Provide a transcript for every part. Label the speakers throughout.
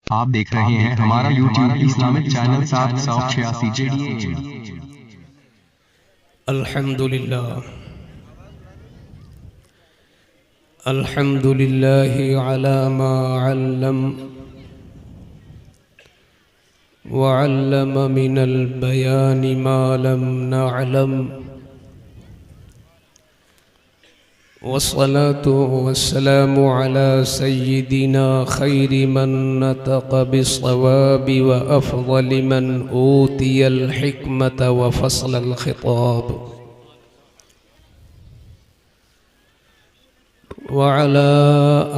Speaker 1: आप देख रहे हैं हमारा YouTube इस्लामिक चैनल 786 JDA।
Speaker 2: अल्हम्दुलिल्लाहि अला मा अल्लम व अल्लम मिनल बयानि मा लम नअलम वस्सलातु वस्सलामु अला सय्यिदिना खैरि मन नतक़ बिस्सवाबि व अफ़ज़लि मन ऊतियल हिक्मत व फ़स्लल ख़िताब व अला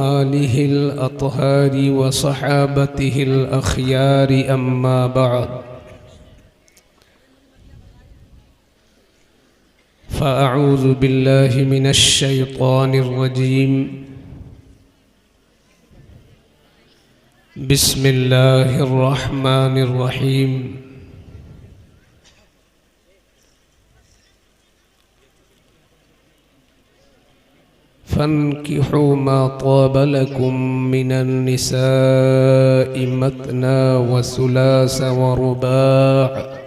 Speaker 2: आलिहिल अत्हारि व सहाबतिहिल अख़यारि अम्मा बअद फ़अऊज़ु बिल्लाहि मिनश शैतानिर रजीम बिस्मिल्लाहिर रहमानिर रहीम। फ़न्किहू मा ताब लकुम मिनन निसाइ मतना व सुलास व रुबा'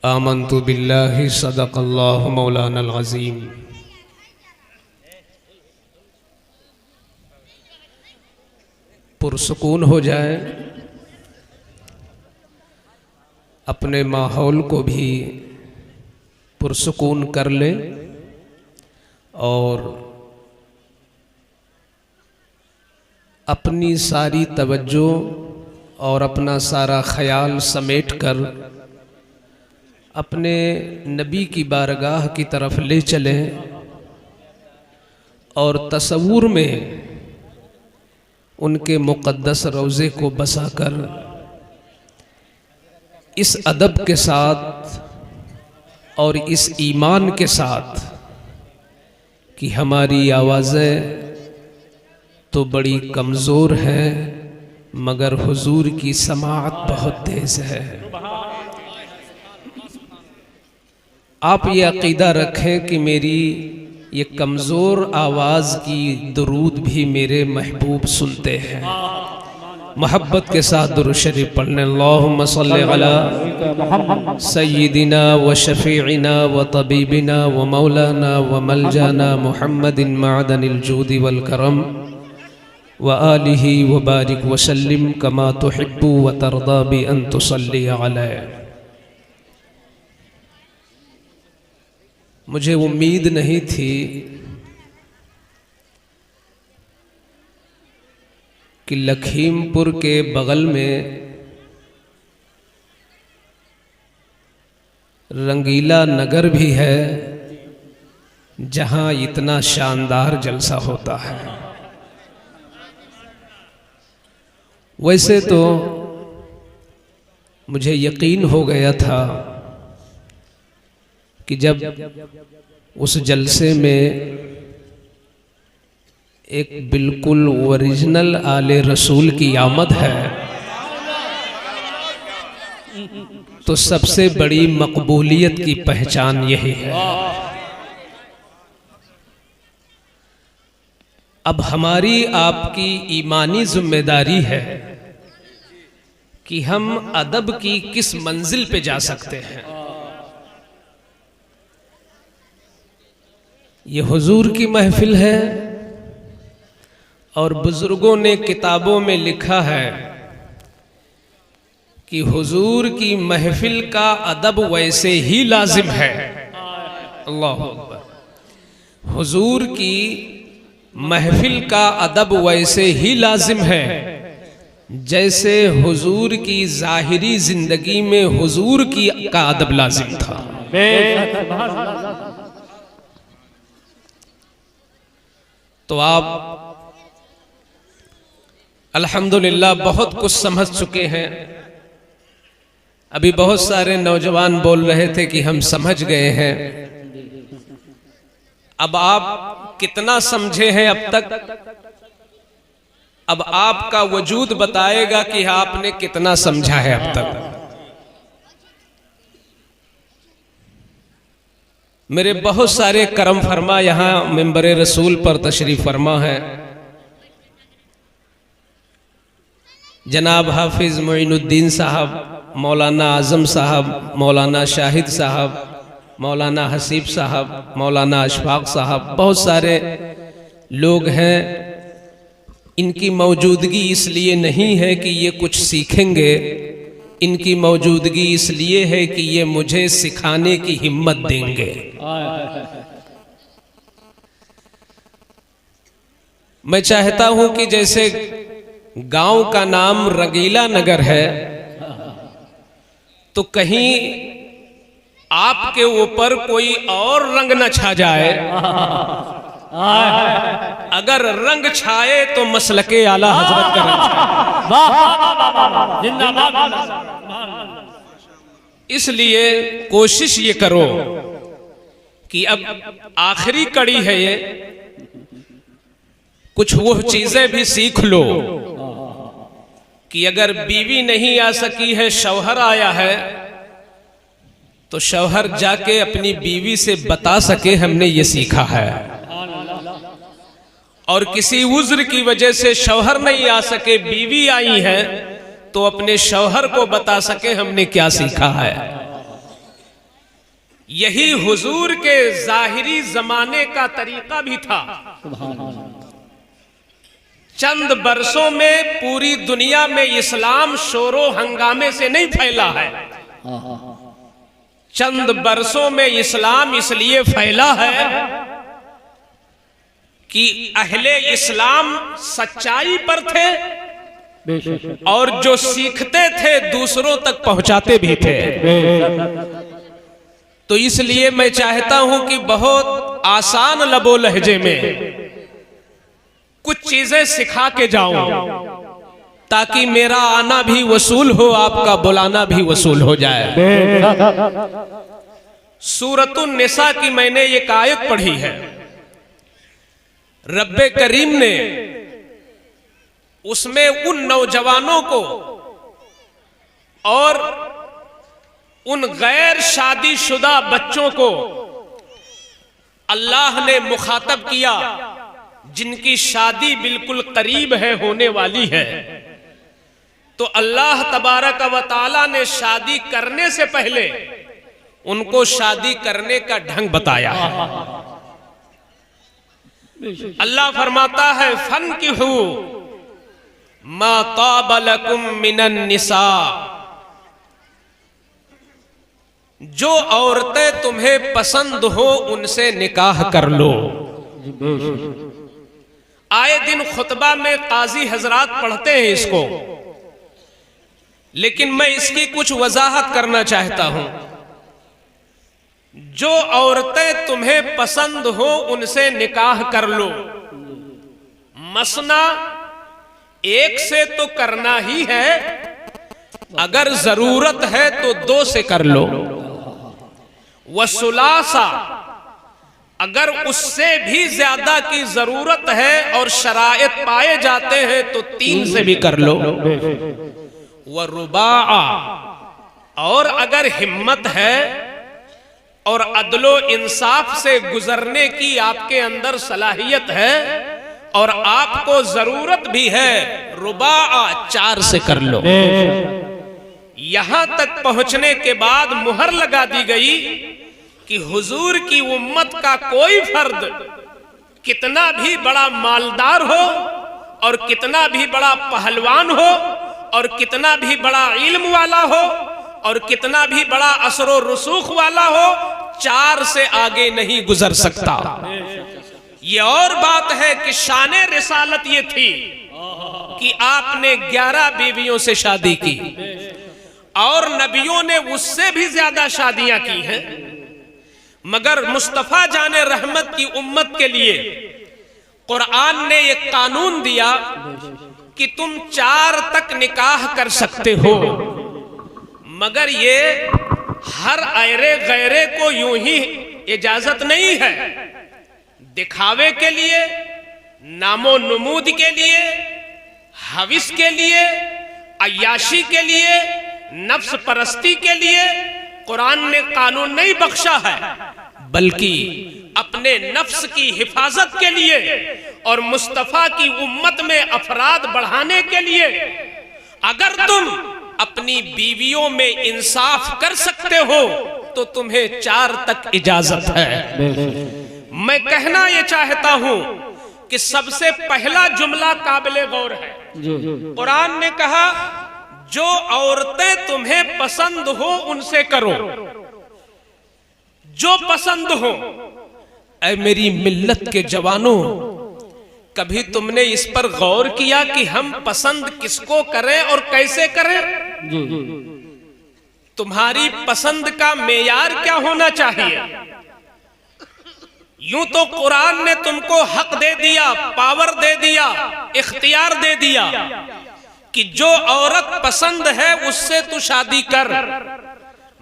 Speaker 2: आमन्तु बिल्लाहि सदक़ल्लाहु मौलानल अज़ीम। पुरसुकून हो जाए, अपने माहौल को भी पुरसुकून कर ले और अपनी सारी तवज्जो और अपना सारा ख्याल समेट कर अपने नबी की बारगाह की तरफ ले चलें और तसव्वुर में उनके मुक़द्दस रोज़े को बसाकर इस अदब के साथ और इस ईमान के साथ कि हमारी आवाज़ें तो बड़ी कमज़ोर हैं मगर हुजूर की समाअत बहुत तेज़ है। आप ये अक़ीदा रखें कि मेरी ये कमज़ोर आवाज़ की दुरूद भी मेरे महबूब सुनते हैं। मोहब्बत के साथ दुरूद शरीफ पढ़ने। अल्लाहुम्मा सल्लि अला सय्यिदिना व शफ़ीइना व तबीबिना व मौलाना व मलजाना मुहम्मदिन मअदनिल जूदि वल करम व आलिहि व बारिक व सल्लिम कमा तुहिब्बु व तर्दा बि अन तुसल्ली अलैहि। मुझे उम्मीद नहीं थी कि लखीमपुर के बगल में रंगीला नगर भी है जहां इतना शानदार जलसा होता है। वैसे तो मुझे यकीन हो गया था कि जब उस जलसे में एक बिल्कुल ओरिजिनल आले रसूल की आमद है तो सबसे बड़ी मकबूलियत की पहचान यही है। अब हमारी आपकी ईमानी जिम्मेदारी है कि हम अदब की किस मंजिल पे जा सकते हैं। ये हुजूर की महफिल है और बुजुर्गों ने किताबों में लिखा है कि हुजूर की महफिल का अदब वैसे ही लाजिम है। अल्लाहु अकबर। हुजूर की महफिल का अदब वैसे ही लाजिम है जैसे हुजूर की जाहिरी जिंदगी में हुजूर की का अदब लाजिम था। तो आप अल्हम्दुलिल्लाह बहुत कुछ समझ चुके हैं। अभी बहुत सारे नौजवान बोल रहे थे कि हम समझ गए हैं। अब आप कितना समझे हैं अब तक? अब आपका वजूद बताएगा कि आपने कितना समझा है अब तक। मेरे बहुत सारे करम फरमा यहाँ मिंबर रसूल पर तशरीफ फरमा है। जनाब हाफिज मोइनुद्दीन साहब, मौलाना आज़म साहब, मौलाना शाहिद साहब, मौलाना हसीब साहब, मौलाना अशफाक साहब, बहुत सारे लोग हैं। इनकी मौजूदगी इसलिए नहीं है कि ये कुछ सीखेंगे, इनकी मौजूदगी इसलिए है कि ये मुझे सिखाने की हिम्मत देंगे। मैं चाहता हूं कि जैसे गांव का नाम रंगीला नगर है, तो कहीं आपके ऊपर कोई और रंग न छा जाए। अगर रंग छाए तो मसलके आला हजरत का रंग छाए। इसलिए कोशिश ये करो कि अब आखिरी कड़ी है ये, कुछ वो चीजें भी सीख लो कि अगर बीवी नहीं आ सकी है, शौहर आया है, तो शौहर जाके अपनी बीवी से बता सके हमने ये सीखा है। और किसी उज्र की वजह से शौहर नहीं आ सके, बीवी आई है, तो अपने शौहर को बता सके हमने क्या सीखा है। यही हुजूर के जाहिरी जमाने का तरीका भी था। चंद बरसों में पूरी दुनिया में इस्लाम शोरो हंगामे से नहीं फैला है। चंद बरसों में इस्लाम इसलिए फैला है कि अहले इस्लाम सच्चाई पर थे और जो सीखते थे दूसरों तक पहुंचाते भी थे। तो इसलिए मैं चाहता हूं कि बहुत आसान लबो लहजे में कुछ चीजें सिखा के जाऊं, ताकि मेरा आना भी वसूल हो, आपका बुलाना भी वसूल हो जाए। सूरतुन निसा की मैंने एक आयत पढ़ी है। रब्बे करीम ने उसमें उन नौजवानों को और उन गैर शादीशुदा बच्चों को अल्लाह ने मुखातब किया जिनकी शादी बिल्कुल करीब है, होने वाली है। तो अल्लाह तबारक व तआला ने शादी करने से पहले उनको शादी करने का ढंग बताया है। अल्लाह फरमाता है फन्किहू मा ताब लकुम मिनन निसा, जो औरतें तुम्हें पसंद हो उनसे निकाह कर लो। आए दिन खुतबा में काजी हजरात पढ़ते हैं इसको, लेकिन मैं इसकी कुछ वजाहत करना चाहता हूं। जो औरतें तुम्हें पसंद हो उनसे निकाह कर लो। मसना एक से तो करना ही है, अगर जरूरत है तो दो से कर लो। वसुलासा, अगर उससे भी ज्यादा की जरूरत है और शराइत पाए जाते हैं तो तीन से भी कर लो। व रुबा, और अगर हिम्मत है और अदलो इंसाफ से गुजरने की आपके अंदर सलाहियत है और आपको जरूरत भी है, रुबा चार से कर लो। यहां तक पहुंचने के बाद मुहर लगा दी गई कि हुजूर की उम्मत का कोई फर्द कितना भी बड़ा मालदार हो और कितना भी बड़ा पहलवान हो और कितना भी बड़ा इल्म वाला हो और कितना भी बड़ा असरो रसूख वाला हो, चार से आगे नहीं गुजर सकता। ये और बात है कि शाने रिसालत ये थी कि आपने 11 बीवियों से शादी की और नबियों ने उससे भी ज्यादा शादियां की हैं। मगर मुस्तफा जाने रहमत की उम्मत के लिए कुरान ने एक कानून दिया कि तुम 4 तक निकाह कर सकते हो, मगर ये हर ऐरे गैरे को यूं ही इजाजत नहीं है। दिखावे के लिए, नामो नमूद के लिए, हविस के लिए, अय्याशी के लिए, नफ्स परस्ती के लिए कुरान ने कानून नहीं बख्शा है, बल्कि अपने नफ्स की हिफाजत के लिए और मुस्तफा की उम्मत में अफराद बढ़ाने के लिए अगर तुम अपनी बीवियों में इंसाफ कर सकते हो तो तुम्हें 4 तक इजाजत है। मैं कहना यह चाहता हूं कि सबसे पहला जुमला काबिले गौर है। कुरान ने कहा जो औरतें तुम्हें पसंद हो उनसे करो, जो पसंद हो। ऐ मेरी मिल्लत के जवानों, कभी तुमने इस पर गौर किया कि हम पसंद किसको करें और कैसे करें? तुम्हारी पसंद का मेयार क्या होना चाहिए? यूं तो कुरान ने तुमको हक दे दिया, पावर दे दिया, इख्तियार दे दिया कि जो औरत पसंद है उससे तू शादी कर,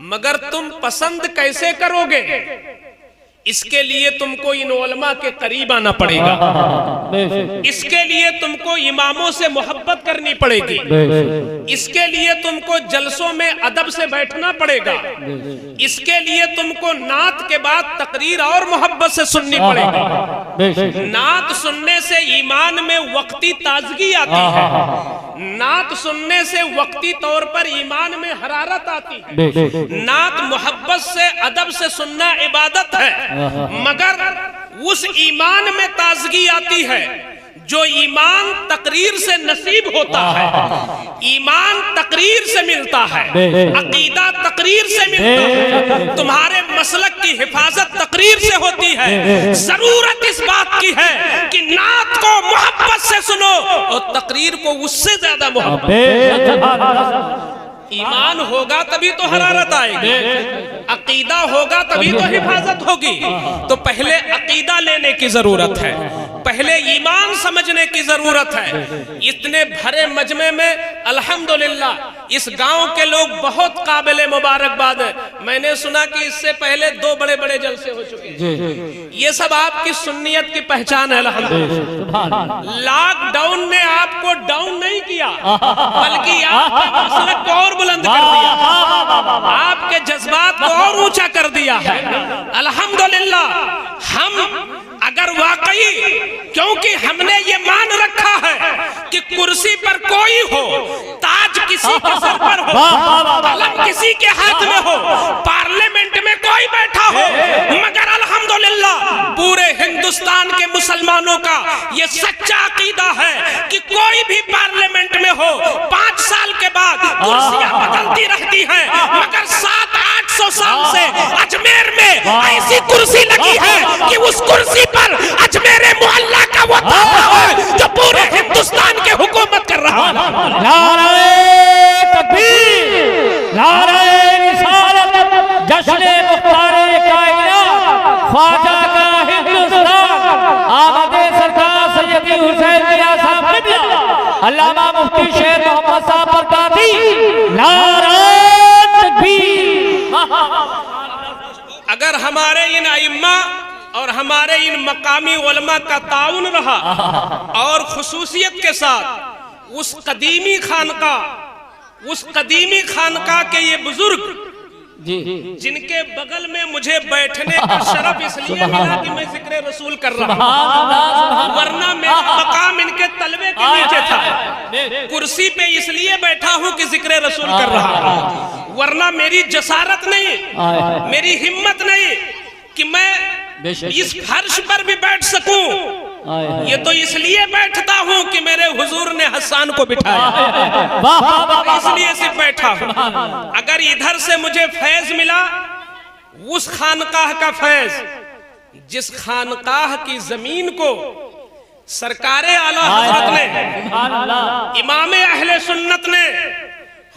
Speaker 2: मगर तुम पसंद कैसे करोगे? इसके लिए तुमको इन उलमा के करीब आना पड़ेगा, इसके लिए तुमको इमामों से मोहब्बत करनी पड़ेगी, इसके लिए तुमको जलसों में अदब से बैठना पड़ेगा, इसके लिए तुमको नात के बाद तकरीर और मोहब्बत से सुननी पड़ेगी। नात सुनने से ईमान में वक्ती ताजगी आती है, नात सुनने से वक्ती तौर पर ईमान में हरारत आती है। नात मोहब्बत से अदब से सुनना इबादत है, मगर उस ईमान में ताजगी आती है जो ईमान तकरीर से नसीब होता है। ईमान तकरीर से मिलता है, अकीदा तकरीर से मिलता है, तुम्हारे मसलक की हिफाजत तकरीर से होती है। जरूरत इस बात की है कि नात को मोहब्बत से सुनो और तकरीर को उससे ज्यादा मोहब्बत। ईमान होगा तभी तो हरारत आएगी, अकीदा होगा तभी तो हिफाजत होगी। तो पहले अकीदा लेने की जरूरत है, पहले ईमान समझने की जरूरत है। इतने भरे मजमे में अल्हम्दुलिल्लाह इस गांव के लोग बहुत काबिले मुबारकबाद है। मैंने सुना कि इससे पहले 2 बड़े बड़े जलसे हो चुके हैं। ये सब आपकी सुन्नियत की पहचान है। अल्हम्दुलिल्लाह लॉकडाउन ने आपको डाउन नहीं किया, बल्कि आपके मसलक को और बुलंद कर दिया, आपके जज्बात को और ऊंचा कर दिया है। अल्हम्दुलिल्लाह हम अगर वाकई, क्योंकि हमने ये मान रखा है कि कुर्सी पर कोई हो, ताज किसी के सर पर हो, कलम किसी के हाथ में हो, पार्लियामेंट में कोई बैठा हो, मगर अल्हम्दुलिल्लाह पूरे हिंदुस्तान के मुसलमानों का ये सच्चा अकीदा है कि कोई भी पार्लियामेंट में हो, 5 साल के बाद कुर्सियां बदलती रहती हैं, मगर 700-800 साल से अजमेर में ऐसी कुर्सी लगी है कि उस कुर्सी पर अजमेर मोहल्ला का वो ताबा है जो पूरे हिंदुस्तान के हुकूमत कर रहा है।
Speaker 3: नारे तकबीर, नारे रिसालत, जश्न मुख्तारे कायनात, ख्वाजा का हिंदुस्तान, आमदे सरकार सैयदी हुसैन मियां साहब क़िबला, अल्लामा मुफ्ती शेख मोहम्मद साहब बरकाती, नारे तकबीर।
Speaker 2: अगर हमारे इन अइम्मा और हमारे इन मकामी उलमा का ताउन रहा और खुसूसियत के साथ उस कदीमी खानका के ये बुजुर्ग जिनके बगल में मुझे बैठने का शरफ इसलिए मिला कि मैं जिक्र रसूल कर रहा हूं, वरना मेरा मकाम इनके तलवे के नीचे था। कुर्सी पे इसलिए बैठा हूं कि जिक्र रसूल कर रहा हूं, वरना मेरी जसारत नहीं, मेरी हिम्मत नहीं कि मैं इस फर्श पर भी बैठ सकूं। ये तो इसलिए बैठता हूं कि मेरे हुजूर ने हसन को बिठाया, इसलिए सिर्फ बैठा हूं। अगर इधर से मुझे फैज मिला, उस खानकाह का फैज जिस खानकाह की जमीन को सरकारे आला हजरत ने, इमामे अहले सुन्नत ने,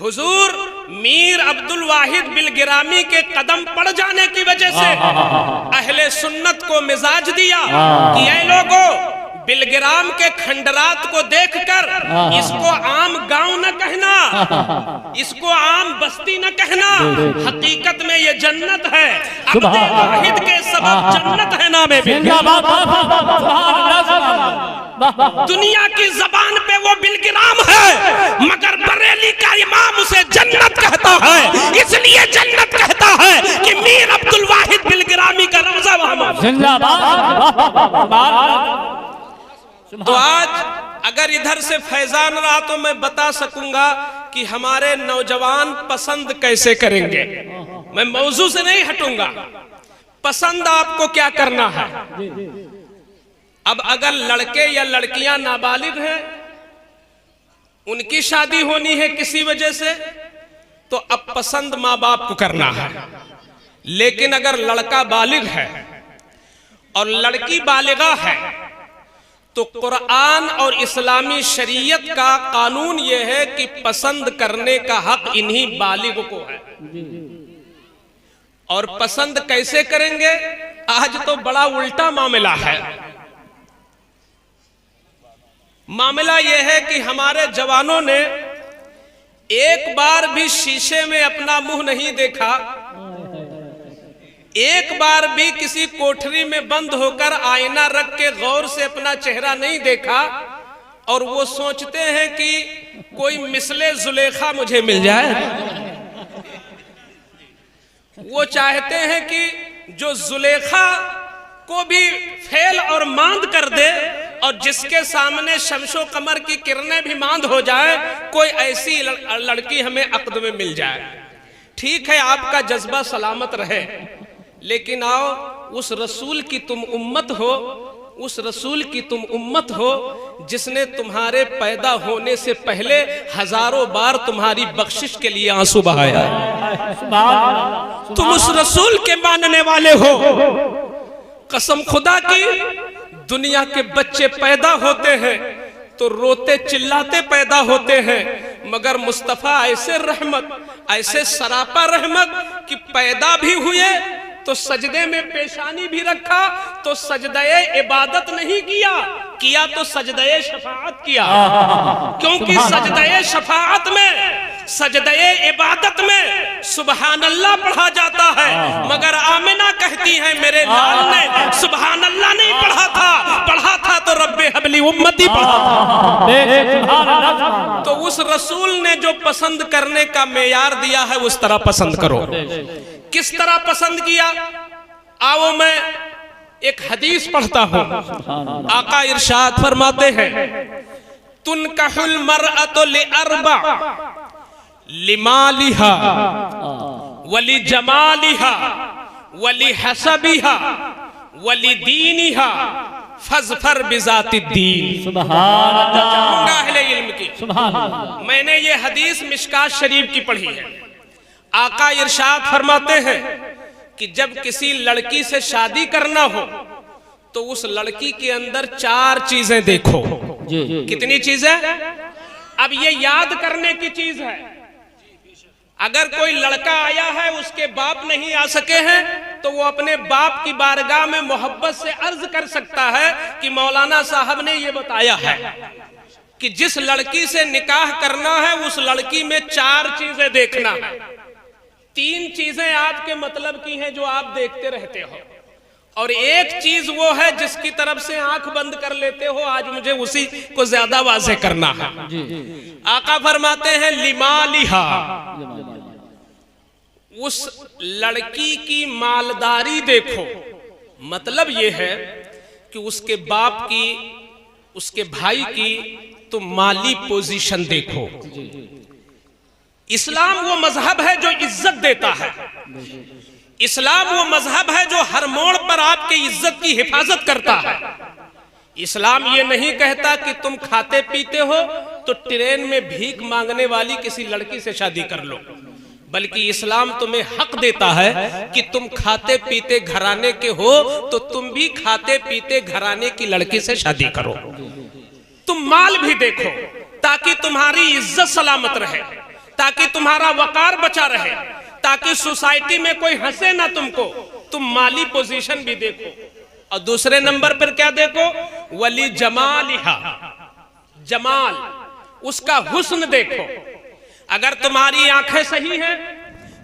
Speaker 2: हुजूर मीर अब्दुल वाहिद बिलगिरामी के कदम पड़ जाने की वजह से अहले सुन्नत को मिजाज दिया कि ऐ लोगों, बिलगिराम के खंडरात को देखकर इसको आम गांव न कहना, इसको आम बस्ती न कहना, हकीकत में ये जन्नत है। अब्दुल वाहिद के सबब जन्नत है नामे बिलगिराम। दुनिया की जबान पे वो बिलगिराम है, मगर बरेली का इमाम उसे जन्नत कहता है, इसलिए जन्नत कहता है कि मीर अब्दुल वाहिद बिलगिरामी का रौज़ा वहां। तो आज अगर इधर से फैजान रहा तो मैं बता सकूंगा कि हमारे नौजवान पसंद कैसे करेंगे। मैं मौजू से नहीं हटूंगा, पसंद आपको क्या करना है। अब अगर लड़के या लड़कियां नाबालिग हैं, उनकी शादी होनी है किसी वजह से, तो अब पसंद माँ बाप को करना है। लेकिन अगर लड़का बालिग है और लड़की बालिगा है, तो कुरान और इस्लामी शरीयत का कानून यह है कि पसंद करने का हक इन्हीं बालिग को है। और पसंद कैसे करेंगे? आज तो बड़ा उल्टा मामला है। मामला यह है कि हमारे जवानों ने एक बार भी शीशे में अपना मुंह नहीं देखा, एक बार भी किसी कोठरी में बंद होकर आईना रख के गौर से अपना चेहरा नहीं देखा, और वो सोचते हैं कि कोई मिसले जुलेखा मुझे मिल जाए। वो चाहते हैं कि जो जुलेखा को भी फेल और मांद कर दे, और जिसके सामने शमशो कमर की किरणें भी मांद हो जाए, कोई ऐसी लड़की हमें अक्द में मिल जाए। ठीक है, आपका जज्बा सलामत रहे, लेकिन आओ उस रसूल की तुम उम्मत हो, उस रसूल की तुम उम्मत हो जिसने तुम्हारे पैदा होने से पहले हजारों बार तुम्हारी बख्शिश के लिए आंसू बहाया। तुम उस रसूल के मानने वाले हो। कसम खुदा की, दुनिया के बच्चे पैदा होते हैं तो रोते चिल्लाते पैदा होते हैं, मगर मुस्तफा ऐसे रहमत, ऐसे सरापा रहमत कि पैदा भी हुए तो सजदे में पेशानी भी रखा, तो सजदे इबादत नहीं किया, किया तो सजदे शफाअत किया। क्योंकि सजदे शफाअत में, सजदे इबादत में सुबहान अल्लाह पढ़ा जाता है, मगर आमिना कहती है मेरे लाल ने सुबहान अल्लाह नहीं पढ़ा था तो रब्बे हबली उम्मती पढ़ा था। तो उस रसूल ने जो पसंद करने का मेयार दिया है, उस तरह पसंद करो। किस तरह पसंद किया? आओ मैं एक हदीस पढ़ता हूं। आका इरशाद फरमाते हैं, तुनकहुल मरअतु लिअरबा, लिमालिहा वली जमालिहा वली हसबिहा वली दीनिहा फज़फर बिज़ातिद्दीन। सुभान अल्लाह। अहले इल्म की सुभान अल्लाह। मैंने ये हदीस मिशकात शरीफ की पढ़ी है। आका इरशाद फरमाते हैं कि जब किसी लड़की से शादी करना हो तो उस लड़की के अंदर 4 चीजें देखो। कितनी चीजें? अब ये याद करने की चीज है। अगर कोई लड़का आया है, उसके बाप नहीं आ सके हैं, तो वो अपने बाप की बारगाह में मोहब्बत से अर्ज कर सकता है कि मौलाना साहब ने ये बताया है कि जिस लड़की से निकाह करना है उस लड़की में 4 चीजें देखना है। 3 चीजें आपके मतलब की हैं जो आप देखते रहते हो, और एक चीज वो है जिसकी तरफ से आंख बंद कर लेते हो। आज मुझे उसी को ज्यादा वाज़ेह करना है। आका फरमाते हैं लिमालिहा, उस लड़की की मालदारी देखो। मतलब ये है कि उसके बाप की, उसके भाई की तुम माली पोजीशन देखो। इस्लाम वो मजहब है जो इज्जत देता है। इस्लाम वो मजहब है जो हर मोड़ पर आपकी इज्जत की हिफाजत करता है। इस्लाम ये नहीं कहता कि तुम खाते पीते हो तो ट्रेन में भीख मांगने वाली किसी लड़की से शादी कर लो, बल्कि इस्लाम तुम्हें हक देता है कि तुम खाते पीते घराने के हो तो तुम भी खाते पीते घराने की लड़की से शादी करो। तुम माल भी देखो ताकि तुम्हारी इज्जत सलामत रहे, ताकि तुम्हारा वकार बचा रहे, ताकि सोसाइटी में कोई हंसे ना तुमको। तुम माली पोजीशन भी देखो। और दूसरे नंबर पर क्या देखो? वली जमालिहा, जमाल, उसका हुस्न देखो। अगर तुम्हारी आंखें सही हैं,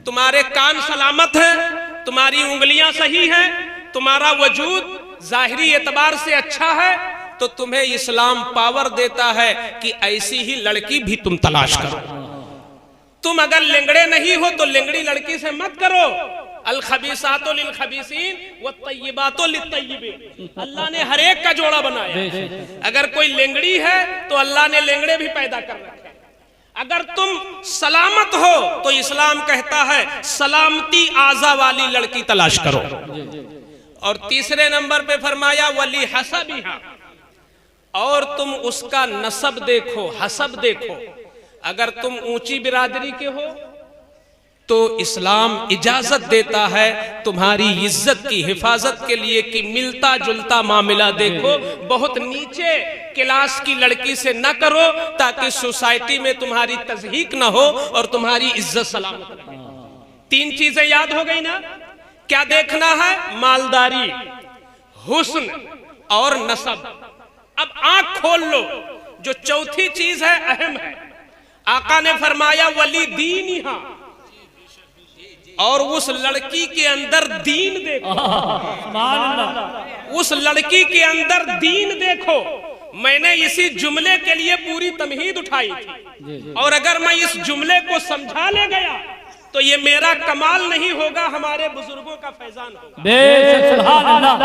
Speaker 2: तुम्हारे कान सलामत हैं, तुम्हारी उंगलियां सही हैं, तुम्हारा वजूद जाहिरी एतबार से अच्छा है, तो तुम्हें इस्लाम पावर देता है कि ऐसी ही लड़की भी तुम तलाश करो। तुम अगर लेंगड़े नहीं हो तो लेंगड़ी लड़की से मत करो। अल खबीसातो लिल खबीसीन व तय्यिबातो लित तय्यिबीन। अल्लाह ने हर एक का जोड़ा बनाया। अगर कोई लेंगड़ी है तो अल्लाह ने लेंगड़े भी पैदा कर रखे। अगर तुम सलामत हो तो इस्लाम कहता है सलामती आजा वाली लड़की तलाश करो। और तीसरे नंबर पे फरमाया वली हसबिहा, और तुम उसका नसब देखो, हसब देखो। अगर तुम ऊंची बिरादरी के हो तो इस्लाम इजाजत देता है तुम्हारी इज्जत की हिफाजत के लिए कि मिलता जुलता मामला देखो, बहुत नीचे क्लास की लड़की से न करो ताकि सोसाइटी में तुम्हारी तज़हीक न हो और तुम्हारी इज्जत सलामत रहे। 3 चीजें याद हो गई ना? क्या देखना है? मालदारी, हुस्न और नसब। अब आंख खोल लो, जो चौथी चीज है अहम है। आका ने फरमाया वली दीनिहा, और उस लड़की के अंदर दीन देखो। उस लड़की के अंदर दीन देखो। मैंने इसी जुमले के लिए पूरी तमहीद उठाई थी, और अगर मैं इस जुमले को समझा ले गया तो ये मेरा कमाल नहीं होगा, हमारे बुजुर्गों का फैजान होगा।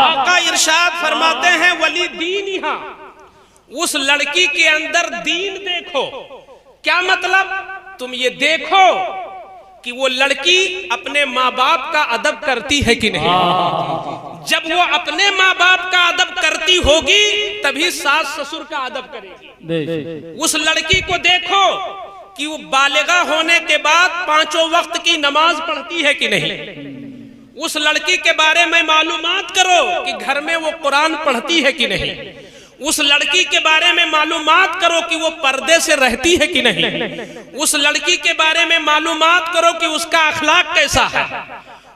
Speaker 2: आका इरशाद फरमाते हैं वली दीनिहा, उस लड़की के अंदर दीन देखो। क्या मतलब? तुम ये देखो कि वो लड़की अपने माँ बाप का अदब करती है कि नहीं। जब वो अपने माँ बाप का अदब करती होगी तभी सास ससुर का अदब करेगी। उस लड़की को देखो कि वो बालिगा होने के बाद 5 वक्त की नमाज पढ़ती है कि नहीं। उस लड़की के बारे में मालूमात करो कि घर में वो कुरान पढ़ती है कि नहीं। उस लड़की के बारे में मालूमात करो कि वो पर्दे से रहती है कि नहीं। उस लड़की के बारे में मालूमात करो कि उसका अखलाक कैसा है।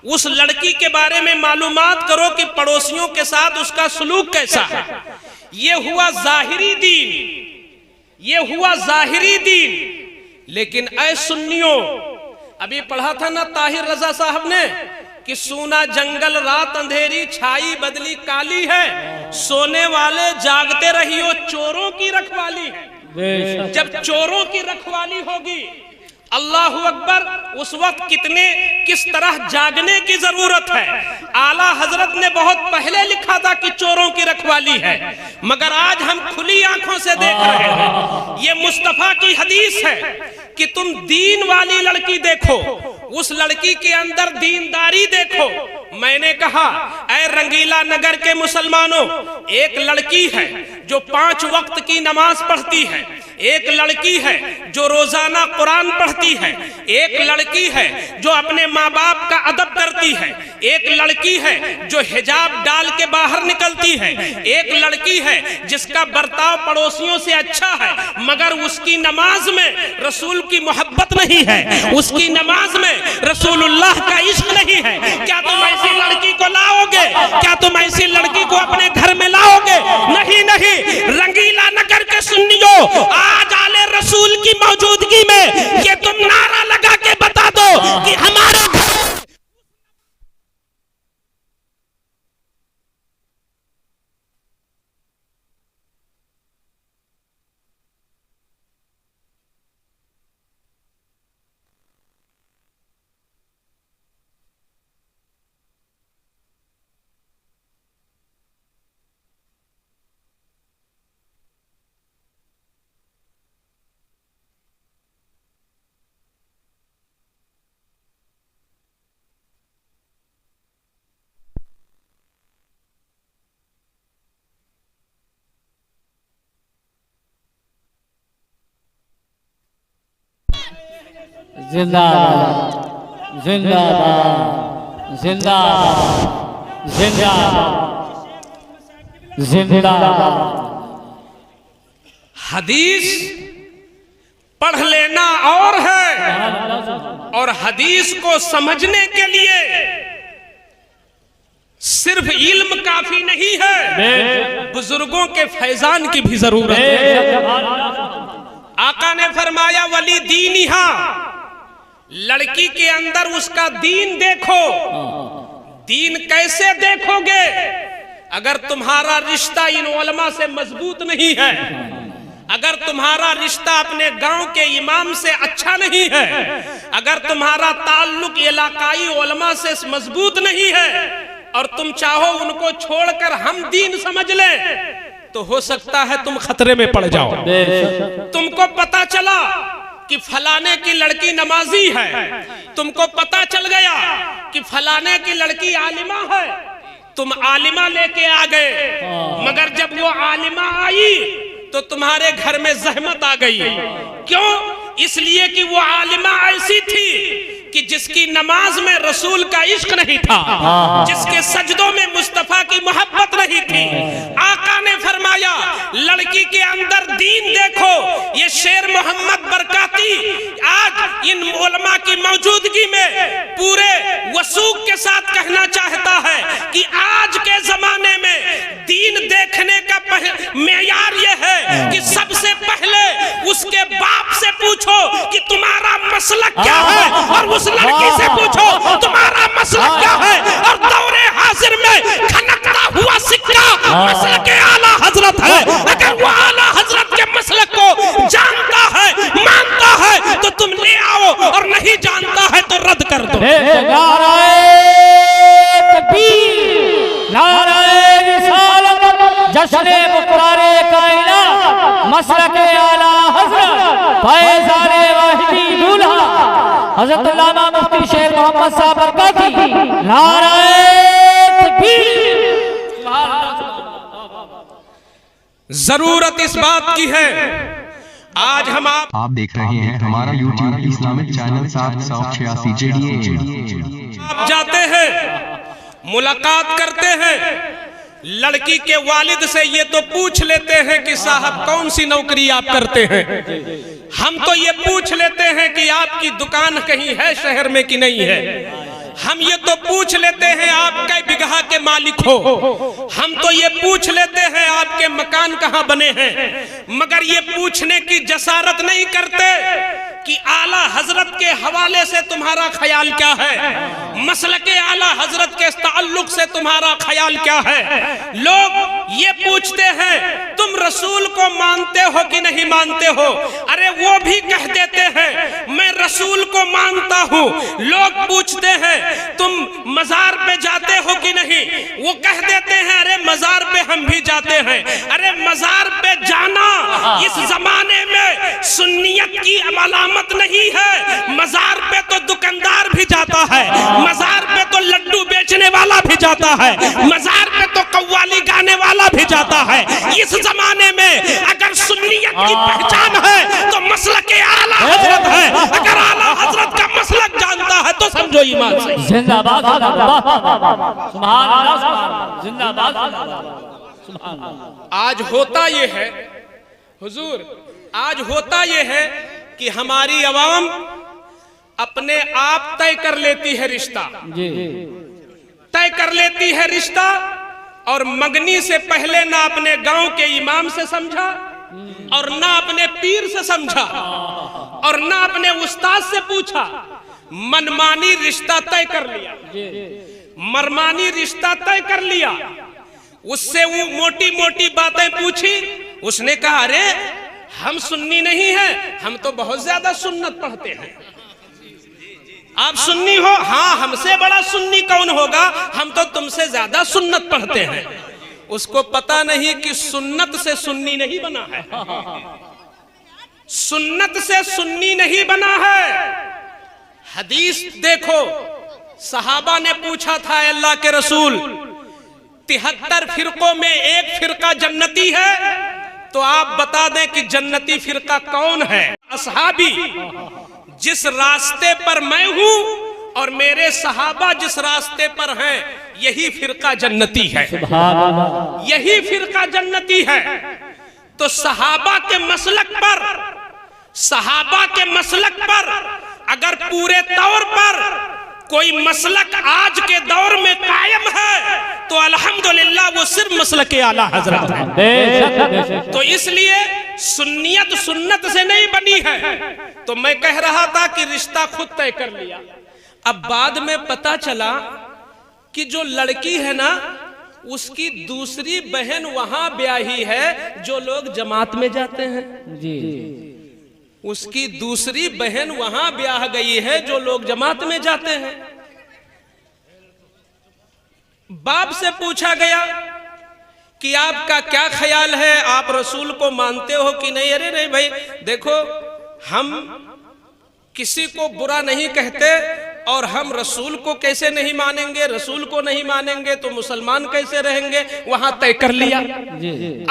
Speaker 2: उस लड़की के बारे में मालूमात करो कि पड़ोसियों के साथ उसका सलूक कैसा है। ये हुआ जाहिरी दीन, ये हुआ जाहिरी दीन। लेकिन ऐ सुन्नियों, अभी पढ़ा था ना ताहिर रजा साहब ने कि सूना जंगल रात अंधेरी छाई बदली काली है, सोने वाले जागते रहियो चोरों की रखवाली है। जब चोरों की रखवाली होगी, अल्लाह अकबर, उस वक्त किस तरह जागने की जरूरत है। आला हजरत ने बहुत पहले लिखा था कि चोरों की रखवाली है, मगर आज हम खुली आंखों से देख रहे हैं। ये मुस्तफा की हदीस है कि तुम दीन वाली लड़की देखो, उस लड़की के अंदर दीनदारी देखो। मैंने कहा ऐ रंगीला नगर के मुसलमानों, एक लड़की है जो 5 वक्त की नमाज पढ़ती है, एक लड़की है जो रोजाना कुरान पढ़ती है, एक लड़की है जो अपने माँ बाप का अदब करती है, एक लड़की है जो हिजाब डाल के बाहर निकलती है, एक लड़की है जिसका बर्ताव पड़ोसियों से अच्छा है, मगर उसकी नमाज में रसूल की मोहब्बत नहीं है, उसकी नमाज में रसूलुल्लाह का इश्क नहीं है। क्या तुम ऐसी लड़की को लाओगे? क्या तुम ऐसी लड़की को अपने घर में लाओगे? नहीं नहीं। रंगीला नगर के सुन्नियों, आज आले रसूल की मौजूदगी में ये तुम नारा लगा के बता दो कि हमारे
Speaker 3: जिंदाबाद जिंदाबाद जिंदाबाद जिंदाबाद जिंदाबाद।
Speaker 2: हदीस पढ़ लेना और है, और हदीस को समझने के लिए सिर्फ इल्म काफी नहीं है, बुजुर्गों के फैजान की भी जरूरत है। आका ने फरमाया वली दीनिहा, लड़की के अंदर उसका दीन देखो। दीन कैसे देखोगे? अगर तुम्हारा रिश्ता इन उलमा से मजबूत नहीं है, अगर तुम्हारा रिश्ता अपने गांव के इमाम से अच्छा नहीं है, अगर तुम्हारा ताल्लुक इलाकाई उलमा से मजबूत नहीं है और तुम चाहो उनको छोड़कर हम दीन समझ ले, तो हो सकता है तुम खतरे में पड़ जाओ। तुमको पता चला कि फलाने की लड़की नमाजी है, तुमको पता चल गया कि फलाने की लड़की आलिमा है, तुम आलिमा लेके आ गए, मगर जब वो आलिमा आई तो तुम्हारे घर में जहमत आ गई। क्यों? इसलिए कि वो आलिमा ऐसी थी कि जिसकी नमाज में रसूल का इश्क नहीं था, जिसके सजदों में मुस्तफा की मोहब्बत नहीं थी। आका ने फरमाया लड़की के अंदर दीन देखो। ये शेर मोहम्मद बरकाती आज इन उलमा की मौजूदगी में पूरे वसूख के साथ कहना चाहता है कि आज के जमाने में दीन देखने का मेयार ये है कि सबसे पहले उसके बाप से पूछो कि तुम्हारा मसलक क्या है, और उस लड़की से पूछो तुम्हारा मसलक क्या है, और दौरे हाजिर में खनकता हुआ सिक्का मसलक आला हजरत है। अगर वो आला हजरत के मसलक को जानता है, मानता है, तो तुम ले आओ, और नहीं जानता है तो रद्द कर दो।
Speaker 3: जश्न मुख्तारे कायनात मसलक आला हजरत फैज़ाने वाहिदी दूल्हा हजरत अल्लामा मुफ्ती शेख मोहम्मद साहब बरकाती नाराए तकबीर।
Speaker 2: जरूरत इस बात की है, आज हम
Speaker 1: आप देख रहे हैं हमारा YouTube इस्लामिक चैनल 786 JDA।
Speaker 2: आप जाते हैं, मुलाकात करते हैं, लड़की के वालिद से ये तो पूछ लेते हैं कि साहब कौन सी नौकरी आप करते हैं। हम तो ये पूछ लेते हैं कि आपकी दुकान कहीं है शहर में कि नहीं है। हम ये तो पूछ लेते हैं आप कै बिगहा के मालिक हो। हम तो ये पूछ लेते हैं आपके मकान कहाँ बने हैं, मगर ये पूछने की जसारत नहीं करते कि आला हजरत के हवाले से तुम्हारा ख्याल क्या है, मसलके आला हजरत के ताल्लुक से तुम्हारा ख्याल क्या है। लोग ये पूछते हैं तुम रसूल को मानते हो कि नहीं मानते हो। अरे वो भी कह देते हैं मैं रसूल को मानता हूँ। लोग पूछते हैं तुम मजार पे जाते हो कि नहीं, वो कह देते हैं अरे मजार पे हम भी जाते हैं। अरे मजार पे जाना इस जमाने में सुन्नियत की अलामत नहीं है। मजार पे तो दुकानदार भी जाता है, मजार पे तो लड्डू बेचने वाला भी जाता है, मजार पे तो कव्वाली गाने वाला भी जाता है। इस जमाने में अगर सुन्नियत की पहचान है तो मसलक आला हजरत है। अगर आला हजरत का मसलक जानता है तो समझो ईमान से।
Speaker 3: जिंदाबाद सुभान अल्लाह, जिंदाबाद सुभान अल्लाह।
Speaker 2: आज होता ये है हुजूर, आज होता ये है कि हमारी अवाम अपने आप तय कर लेती है रिश्ता, तय कर लेती है रिश्ता, और मंगनी से पहले ना अपने गांव के इमाम से समझा, और ना अपने पीर से समझा, और ना अपने उस्ताद से पूछा। मनमानी रिश्ता तय कर लिया, मरमानी रिश्ता तय कर लिया। उससे वो मोटी मोटी बातें पूछी, उसने कहा अरे हम सुन्नी नहीं हैं, हम तो बहुत ज्यादा सुन्नत पढ़ते हैं। आप सुन्नी हो? हाँ, हमसे बड़ा सुन्नी कौन होगा, हम तो तुमसे ज्यादा सुन्नत पढ़ते हैं। उसको पता नहीं कि सुन्नत से सुन्नी नहीं बना है, सुन्नत से सुन्नी नहीं बना है। हदीस देखो, सहाबा ने पूछा था अल्लाह के रसूल 73 फिरकों में एक फिरका जन्नती है, तो आप बता दें कि जन्नती फिरका कौन है। असहाबी, जिस रास्ते पर मैं हूं और मेरे सहाबा जिस रास्ते पर हैं, यही फिरका जन्नती है, यही फिरका जन्नती है। तो सहाबा के मसलक पर, सहाबा के मसलक पर अगर पूरे तौर पर कोई मसलक आज के दौर में कायम है तो अल्हम्दुलिल्लाह वो सिर्फ मसलक आला हजरत है। तो इसलिए सुन्नियत सुन्नत से नहीं बनी है। तो मैं कह रहा था कि रिश्ता खुद तय कर लिया। अब बाद में पता चला कि जो लड़की है ना उसकी दूसरी बहन वहां ब्याही है जो लोग जमात में जाते हैं।
Speaker 3: जी
Speaker 2: उसकी दूसरी बहन वहां ब्याह गई है जो लोग जमात में जाते हैं। बाप से पूछा गया कि आपका क्या ख्याल है, आप रसूल को मानते हो कि नहीं? अरे नहीं भाई, देखो हम किसी को बुरा नहीं कहते और हम रसूल को कैसे नहीं मानेंगे, रसूल को नहीं मानेंगे तो मुसलमान कैसे रहेंगे, वहां तय कर लिया।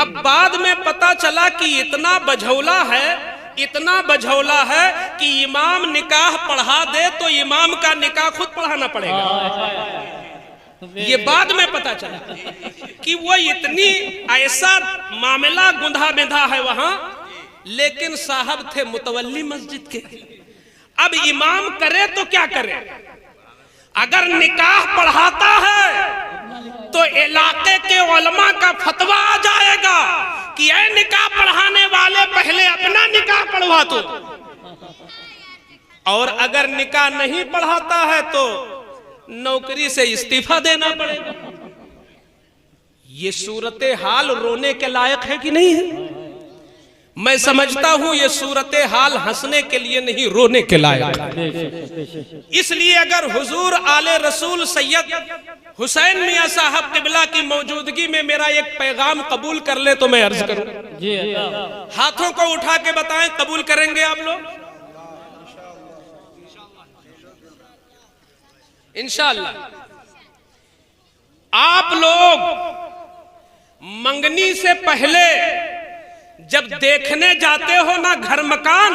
Speaker 2: अब बाद में पता चला कि इतना बझौला है, इतना बझौला है कि इमाम निकाह पढ़ा दे तो इमाम का निकाह खुद पढ़ाना पड़ेगा। ये बाद में पता चला कि वो इतनी ऐसा मामला गुंधा बिंधा है वहां, लेकिन साहब थे मुतवल्ली मस्जिद के। अब इमाम करे तो क्या करे? अगर निकाह पढ़ाता है तो इलाके के उलमा का फतवा आ जाएगा कि ऐ निकाह पढ़ाने वाले पहले अपना निकाह पढ़वा दो, और अगर निकाह नहीं पढ़ाता है तो नौकरी से इस्तीफा देना पड़ेगा। ये सूरत हाल रोने के लायक है कि नहीं है? मैं समझता हूं ये सूरत हाल हंसने के लिए नहीं, रोने के लायक है। इसलिए अगर हुजूर आले रसूल सैयद हुसैन मियां साहब किबला की मौजूदगी में मेरा एक पैगाम कबूल कर ले तो मैं अर्ज करूं। हाथों को उठा के बताएं, कबूल करेंगे आप लोग? इंशाअल्लाह। आप लोग मंगनी से पहले जब देखने जाते हो ना घर मकान,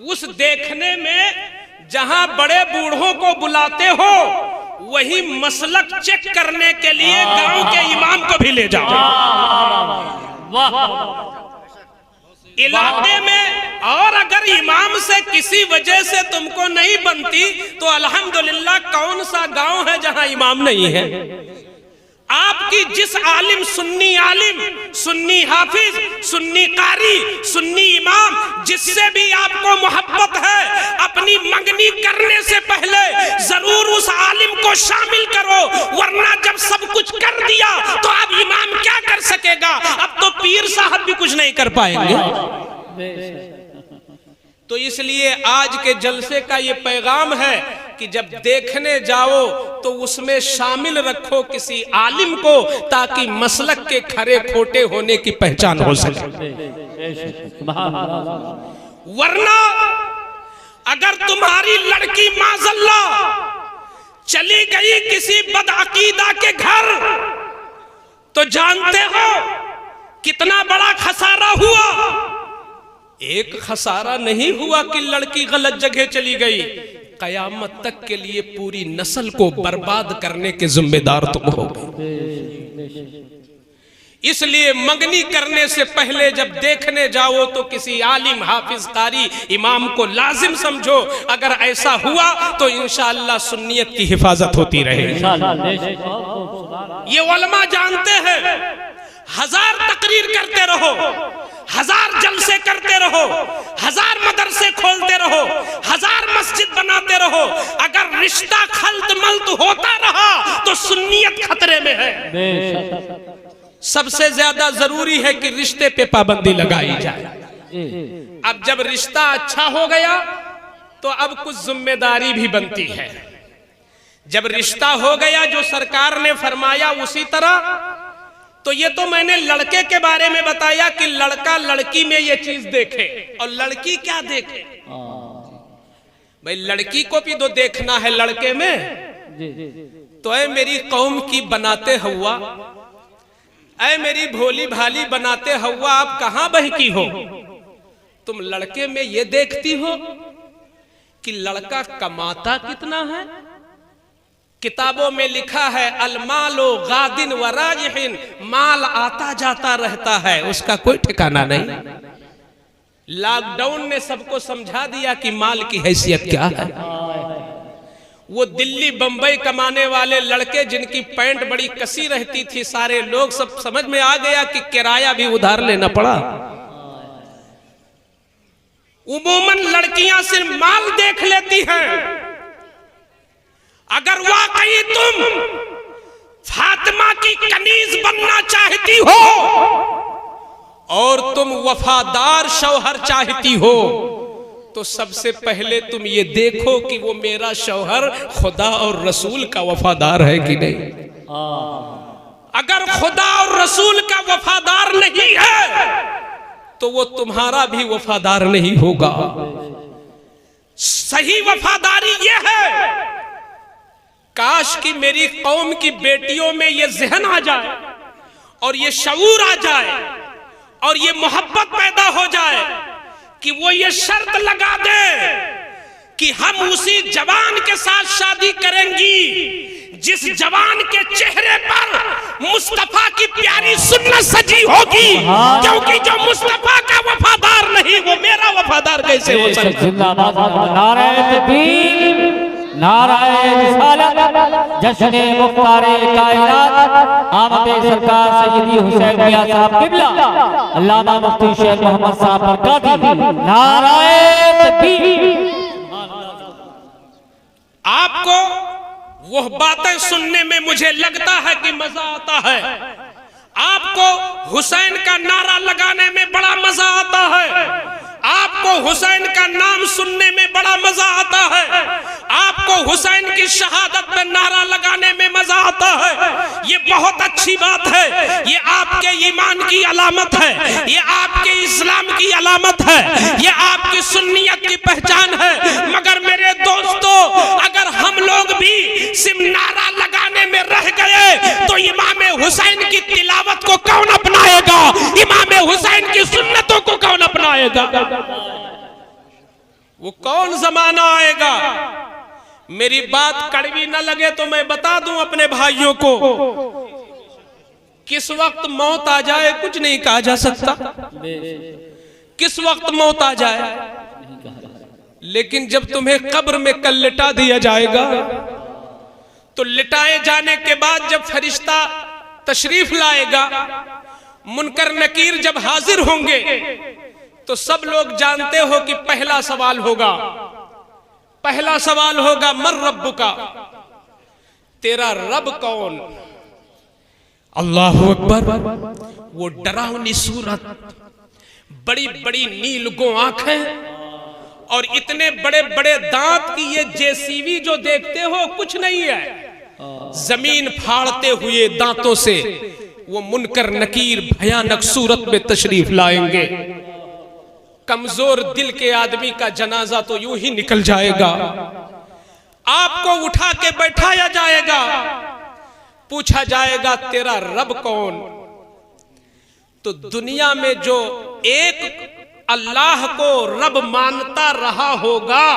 Speaker 2: उस देखने में जहां बड़े बूढ़ों को बुलाते हो वही मसलक चेक करने के लिए गांव के इमाम को भी ले जाओ। इलाके में, और अगर इमाम से किसी वजह से तुमको नहीं बनती तो अल्हम्दुलिल्लाह कौन सा गांव है जहां इमाम नहीं है? आपकी जिस आलिम, सुन्नी हाफिज, सुन्नी कारी, सुन्नी इमाम, जिससे भी आपको मोहब्बत है, अपनी मंगनी करने से पहले जरूर उस आलिम को शामिल करो, वरना जब सब कुछ कर दिया तो अब इमाम क्या कर सकेगा? अब तो पीर साहब भी कुछ नहीं कर पाएंगे। तो इसलिए आज के जलसे का ये पैगाम है कि जब देखने जाओ तो उसमें शामिल रखो किसी आलिम को, ताकि मसलक के खरे खोटे होने की पहचान हो सके। वरना अगर तुम्हारी लड़की माज़ल्ला चली गई किसी बदअकीदा के घर तो जानते हो कितना बड़ा खसारा हुआ। एक खसारा नहीं हुआ कि लड़की गलत जगह चली गई, कयामत तक के लिए पूरी नस्ल को बर्बाद करने के जिम्मेदार तुम हो गए। इसलिए मंगनी करने से पहले जब देखने जाओ तो किसी आलिम, हाफिज, कारी, इमाम को लाजिम समझो। अगर ऐसा हुआ तो इंशाअल्लाह सुन्नियत की हिफाजत होती रहेगी। ये उलमा जानते हैं, 1000 तकरीर करते रहो, 1000 जलसे करते रहो, 1000 मदरसे खोलते रहो, 1000 मस्जिद बनाते रहो, अगर रिश्ता खल्त मल्त होता रहा तो सुन्नियत खतरे में है। सबसे ज्यादा जरूरी है कि रिश्ते पे पाबंदी लगाई जाए। अब जब रिश्ता अच्छा हो गया तो अब कुछ जिम्मेदारी भी बनती है। जब रिश्ता हो गया जो सरकार ने फरमाया उसी तरह, तो ये तो मैंने लड़के के बारे में बताया कि लड़का लड़की में ये चीज देखे, और लड़की क्या देखे? भाई लड़की को भी तो देखना है लड़के में। तो ऐ मेरी कौम की बनाते हुआ, ऐ मेरी भोली भाली बनाते हुआ, आप कहां बहकी हो? तुम लड़के में ये देखती हो कि लड़का कमाता कितना है। किताबों में लिखा है अलमालो गादिन व राजिहिन, माल आता जाता रहता है, उसका कोई ठिकाना नहीं। लॉकडाउन ने सबको समझा दिया कि माल की हैसियत क्या है। वो दिल्ली बंबई कमाने वाले लड़के जिनकी पैंट बड़ी कसी रहती थी, सारे लोग सब समझ में आ गया कि किराया भी उधार लेना पड़ा। उमूमन लड़कियां सिर्फ माल देख लेती हैं। अगर वाकई तुम फातिमा की कनीज बनना चाहती हो और तुम वफादार शौहर चाहती हो, तो सबसे पहले तुम ये देखो कि वो मेरा शौहर खुदा और रसूल का वफादार है कि नहीं। अगर खुदा और रसूल का वफादार नहीं है तो वो तुम्हारा भी वफादार नहीं होगा। सही वफादारी ये है, काश कि मेरी कौम की बेटियों में ये ज़हन आ जाए और ये शऊर आ जाए और ये मोहब्बत पैदा हो जाए कि वो ये शर्त लगा दे कि हम उसी जवान के साथ शादी करेंगी जिस जवान के चेहरे पर मुस्तफा की प्यारी सुन्नत सजी होगी, क्योंकि जो मुस्तफा का वफादार नहीं वो मेरा वफादार कैसे हो सकता।
Speaker 3: नारे तकबीर, नारे रिसालत, जश्न मुख्तारे कायनात, आमदे सरकार सैयदी हुसैन मियां साहब किबला, अल्लामा मुफ्ती शेख मोहम्मद साहब बरकाती, नारे तकबीर।
Speaker 2: आपको वह बातें सुनने में मुझे लगता है कि मजा आता है, आपको हुसैन का नारा लगाने में बड़ा मजा आता है, आपको हुसैन का नाम सुनने में बड़ा मजा आता है, आपको हुसैन की शहादत में नारा लगाने में मजा आता है। ये बहुत अच्छी बात है, ये आपके ईमान की अलामत है, ये आपके इस्लाम की अलामत है, ये आपकी सुन्नियत की पहचान है। मगर मेरे दोस्तों, अगर हम लोग भी सिर्फ नारा लगाने में रह गए तो इमाम हुसैन की तिलावत को कौन अपनाएगा? इमाम हुसैन की सुन्नतों को कौन अपनाएगा? वो कौन जमाना आएगा? मेरी बात कड़वी न लगे तो मैं बता दूं अपने भाइयों को, किस वक्त मौत आ जाए कुछ नहीं कहा जा सकता, किस वक्त मौत आ जाए, लेकिन जब तुम्हें कब्र में कल लिटा दिया जाएगा तो लिटाए जाने के बाद जब फरिश्ता तशरीफ लाएगा, मुनकर नकीर जब हाजिर होंगे तो सब लोग जानते हो कि पहला सवाल होगा, पहला सवाल होगा मर रब्बुका, तेरा रब कौन? अल्लाहु अकबर। वो डरावनी सूरत, बड़ी बड़ी नीलगो आंखें और इतने बड़े बड़े दांत की ये जेसीबी जो देखते हो कुछ नहीं है, जमीन फाड़ते हुए दांतों से वो मुनकर नकीर भयानक सूरत में तशरीफ लाएंगे। कमजोर दिल के आदमी का जनाजा तो यूं ही निकल जाएगा। आपको उठा के बैठाया जाएगा, पूछा जाएगा तेरा रब कौन? तो दुनिया में जो एक अल्लाह को रब मानता रहा होगा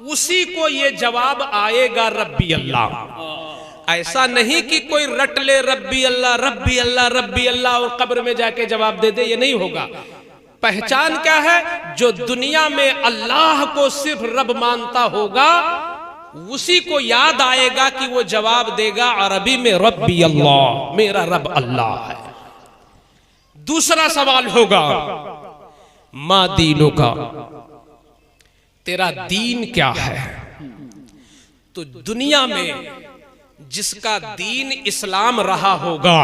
Speaker 2: उसी को ये जवाब आएगा रब्बी अल्लाह। ऐसा नहीं कि कोई रट ले रब्बी अल्लाह रब्बी अल्लाह रब्बी अल्लाह और कब्र में जाके जवाब दे दे, ये नहीं होगा। पहचान क्या है? जो दुनिया में अल्लाह को सिर्फ रब मानता होगा उसी को याद आएगा कि वो जवाब देगा अरबी में रब्बी अल्लाह, मेरा रब अल्लाह है। दूसरा सवाल होगा मा दीनों का, तेरा दीन क्या है? तो दुनिया में जिसका दीन इस्लाम रहा होगा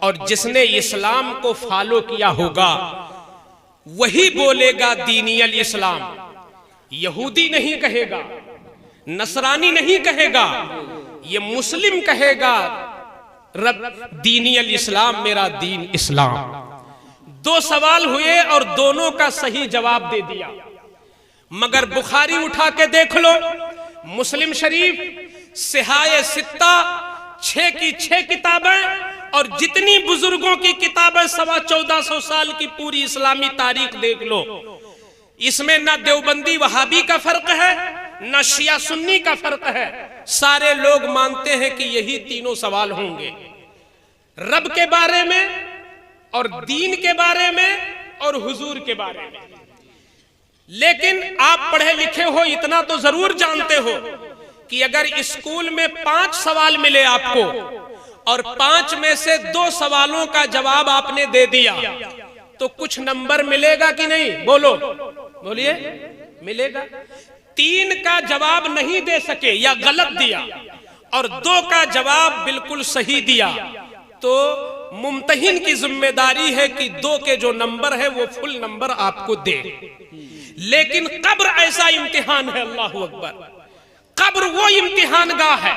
Speaker 2: और जिसने इस्लाम को फॉलो किया होगा वही बोलेगा दीनी अल इस्लाम। यहूदी नहीं कहेगा, नसरानी नहीं कहेगा, ये मुस्लिम कहेगा रब दीनी अल इस्लाम, मेरा दीन इस्लाम। दो सवाल हुए और दोनों का सही जवाब दे दिया। मगर बुखारी उठा के देख लो, मुस्लिम शरीफ, सिहाए सित्ता, 6 की 6 किताबें और जितनी बुजुर्गों की किताबें 1450 साल की पूरी इस्लामी तारीख देख लो, इसमें ना देवबंदी वहाबी का फर्क है ना शिया सुन्नी का फर्क है। सारे लोग मानते हैं कि यही तीनों सवाल होंगे, रब के बारे में और दीन के बारे में और हुजूर के बारे में। लेकिन आप पढ़े लिखे हो, इतना तो जरूर जानते हो कि अगर स्कूल में 5 सवाल मिले आपको और 5 में से 2 सवालों का जवाब आपने दे दिया तो कुछ नंबर मिलेगा कि नहीं? बोलो, बोलिए, मिलेगा। 3 का जवाब नहीं दे सके या गलत दिया और 2 का जवाब बिल्कुल सही दिया तो मुम्तहिन की जिम्मेदारी है कि 2 के जो नंबर है वो फुल नंबर आपको दे। लेकिन कब्र ऐसा इम्तिहान है, अल्लाह अकबर, कब्र वो इम्तिहान गाह है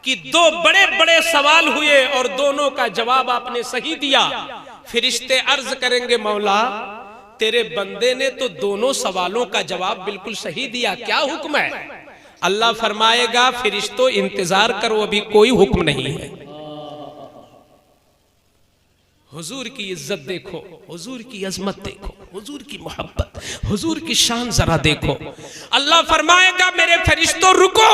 Speaker 2: कि 2 बड़े बड़े सवाल हुए और दोनों का जवाब आपने सही दिया। फिरिश्ते अर्ज करेंगे मौला तेरे बंदे ने तो दोनों सवालों का जवाब बिल्कुल सही दिया, क्या हुक्म है? अल्लाह फरमाएगा फिरिश्तों इंतजार करो, अभी कोई हुक्म नहीं है। हुजूर की इज्जत देखो, हुजूर की अजमत देखो, हुजूर की मोहब्बत, हुजूर की शान जरा देखो। अल्लाह फरमाएगा मेरे फरिश्तों रुको,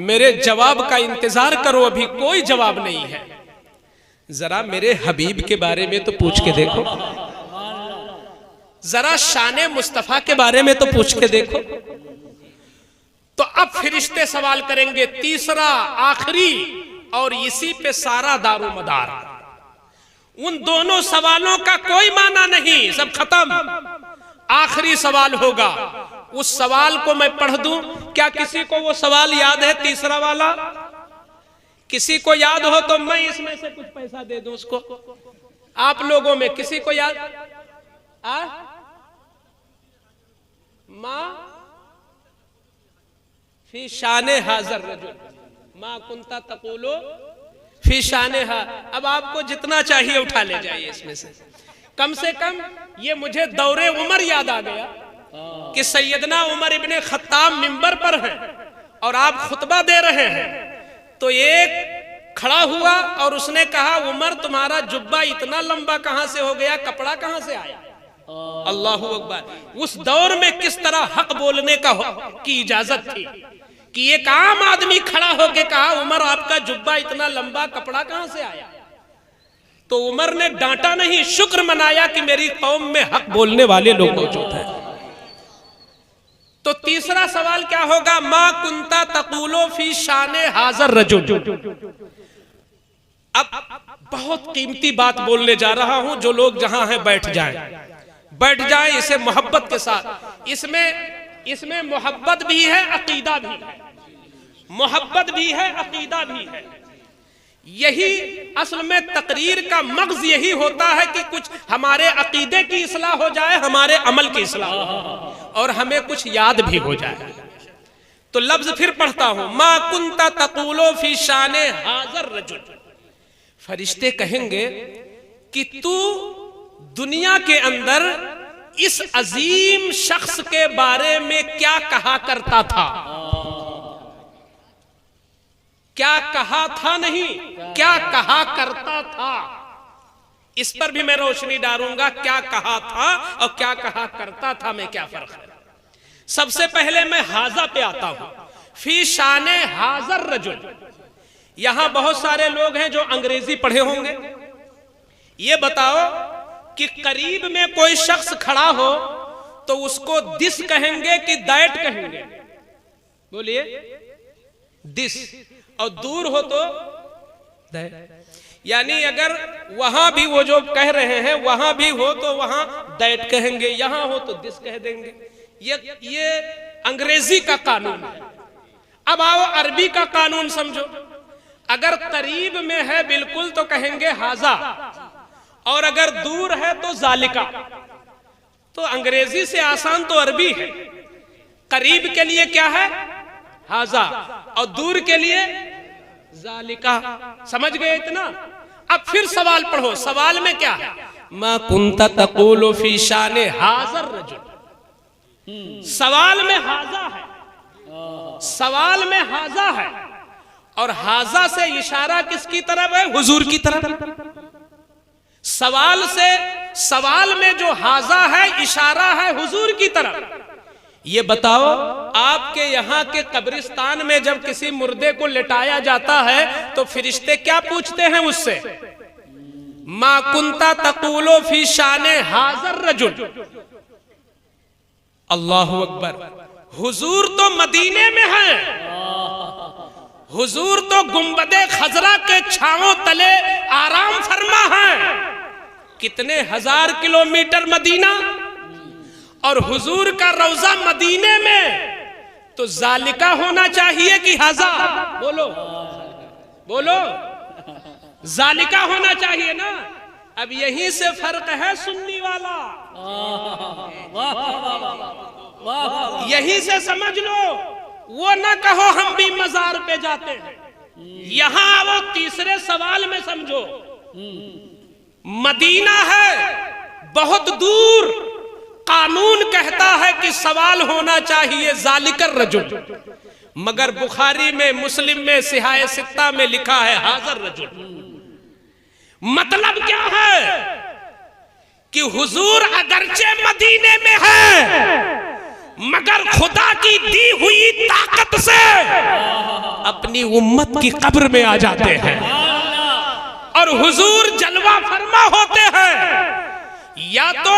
Speaker 2: मेरे जवाब का इंतजार करो, अभी कोई जवाब नहीं है। जरा मेरे हबीब के बारे में तो पूछ के देखो, जरा शाने मुस्तफा के बारे में तो पूछ के देखो। तो अब फिरिश्ते सवाल करेंगे, तीसरा आखिरी, और इसी पे सारा दारोमदार। उन दोनों सवालों का कोई माना नहीं, सब खत्म। आखिरी सवाल होगा, उस सवाल को मैं पढ़ दूं, क्या किसी को वो सवाल याद है? तीसरा वाला किसी को याद हो तो मैं इसमें से कुछ पैसा दे दूं उसको। आप लोगों में किसी को याद? माँ फी शाने हाजर रजुल माँ कुंता तकुलो फी शाने हा। अब आपको जितना चाहिए उठा ले जाइए इसमें से कम ये मुझे दौरे उमर याद आ गया कि सैयदना उमर इब्ने खत्ताब मिंबर पर हैं और आप खुतबा दे रहे हैं, तो एक खड़ा हुआ और उसने कहा उमर तुम्हारा जुब्बा इतना लंबा कहां से हो गया, कपड़ा कहां से आया? अल्लाहू अकबर। उस दौर में किस तरह हक बोलने की इजाजत थी कि एक आम आदमी खड़ा होकर कहा उमर आपका जुब्बा इतना लंबा, कपड़ा कहां से आया? तो उमर ने डांटा नहीं, शुक्र मनाया कि मेरी कौम में हक बोलने वाले लोग मौजूद हैं। तो तीसरा सवाल क्या होगा? मा कुंता तकुलो फी शाने हाजर रजुल। अब बहुत कीमती बात बोलने जा रहा हूं, जो लोग जहां हैं बैठ जाएं इसे मोहब्बत के साथ। इसमें मोहब्बत भी है, अकीदा भी है, मोहब्बत भी है, अकीदा भी है। यही असल में तकरीर का मगज यही होता है कि कुछ हमारे अकीदे की इस्लाह हो जाए, हमारे अमल की इस्लाह और हमें कुछ याद भी हो जाए। तो लफ्ज फिर पढ़ता हूं, मा कुंता तकुलो फी शाने हाजर रजुल। फरिश्ते कहेंगे कि तू दुनिया के अंदर इस अजीम शख्स के बारे में क्या कहा करता था? क्या कहा था नहीं, क्या कहा करता था। इस पर भी मैं रोशनी डालूंगा, क्या कहा था और क्या कहा करता था में क्या फर्क है। सबसे पहले मैं हाजा पे आता हूं, फी शाने हाजर रजुल। यहां बहुत सारे लोग हैं जो अंग्रेजी पढ़े होंगे। ये बताओ कि करीब में कोई शख्स खड़ा हो तो उसको दिस कहेंगे कि दैट कहेंगे? बोलिए, दिस। और दूर हो तो दैट। यानी अगर वहां भी वो जो कह रहे हैं वहां भी हो तो वहां दैट कहेंगे, यहां हो तो दिस कह देंगे। ये अंग्रेजी का कानून है। अब आओ अरबी का कानून समझो। अगर करीब में है बिल्कुल तो कहेंगे हाजा, और अगर दूर है तो जालिका। तो अंग्रेजी से आसान तो अरबी है। करीब के लिए क्या है? हाजा, और दूर के लिए जालिका। समझ गए इतना? अब फिर सवाल पढ़ो। सवाल में क्या है? मा कुंता तकुलो फी शाने हाजर रजुल। सवाल में हाजा है, सवाल में हाजा है, और हाजा से इशारा किसकी तरफ है? हुजूर की तरफ। सवाल में जो हाजा है इशारा है हुजूर की तरफ। ये बताओ, आपके यहाँ के कब्रिस्तान में जब किसी मुर्दे को लिटाया जाता है तो फिरिश्ते क्या पूछते हैं उससे? मा कुंता तकुलो फी शाने हाजर रजुल। अल्लाहु अकबर। हुजूर तो मदीने में हैं, हुजूर तो गुंबदे खजरा के छांवों तले आराम फरमा हैं। कितने हजार किलोमीटर मदीना, और हुजूर का रौजा मदीने में। तो जालिका होना चाहिए कि हाजा? बोलो बोलो, जालिका होना चाहिए ना। अब यहीं से फर्क है सुन्नी वाला, यहीं से समझ लो। वो ना कहो हम भी मजार पे जाते हैं, यहां वो तीसरे सवाल में समझो। मदीना है बहुत दूर, कानून कहता है कि सवाल होना चाहिए जालिकर रजुल, मगर बुखारी में, मुस्लिम में, सिहाए सित्ता में लिखा है हाजर रजुल। मतलब क्या है कि हुजूर अगरचे मदीने में है, मगर खुदा की दी हुई ताकत से अपनी उम्मत की कब्र में आ जाते हैं और हुजूर जलवा फरमा होते हैं। या तो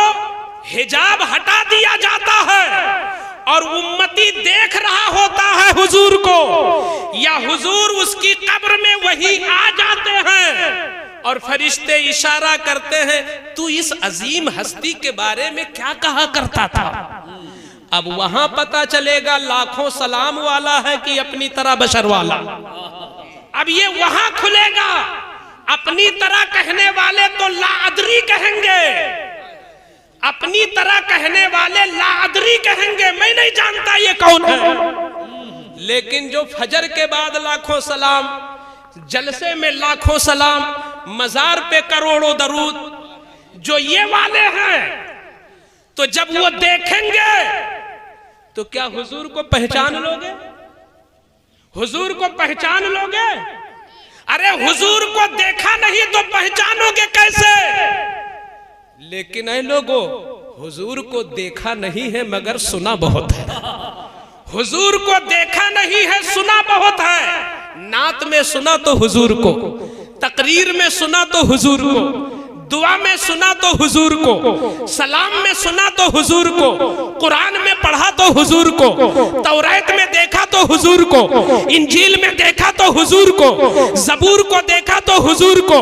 Speaker 2: हिजाब हटा दिया जाता है और उम्मती देख रहा होता है हुजूर को, या हुजूर उसकी कब्र में वही आ जाते हैं और फरिश्ते इशारा करते हैं तू इस अजीम हस्ती के बारे में क्या कहा करता था। अब वहां पता चलेगा लाखों सलाम वाला है कि अपनी तरह बशर वाला। अब ये वहां खुलेगा। अपनी तरह कहने वाले तो लाअदरी कहेंगे, अपनी तरह कहने वाले लाअदरी कहेंगे, मैं नहीं जानता ये कौन है। लेकिन जो फजर के बाद लाखों सलाम, जलसे में लाखों सलाम, मजार पे करोड़ों दरूद, जो ये वाले हैं, तो जब वो देखेंगे तो क्या हुजूर को पहचान लोगे? हुजूर को पहचान लोगे? अरे हुजूर को देखा नहीं तो पहचानोगे कैसे? लेकिन ऐ लोगों, हुजूर को देखा नहीं है मगर सुना बहुत है। हुजूर को देखा नहीं है, सुना बहुत है। नात में सुना तो हुजूर को, तकरीर में सुना तो हुजूर को, दुआ में सुना तो हुजूर को, सलाम में सुना तो हुजूर को, कुरान में पढ़ा तो हुजूर को, तौरात में देखा तो हुजूर को, इंजील में देखा तो हुजूर को, ज़बूर को देखा तो हुजूर को।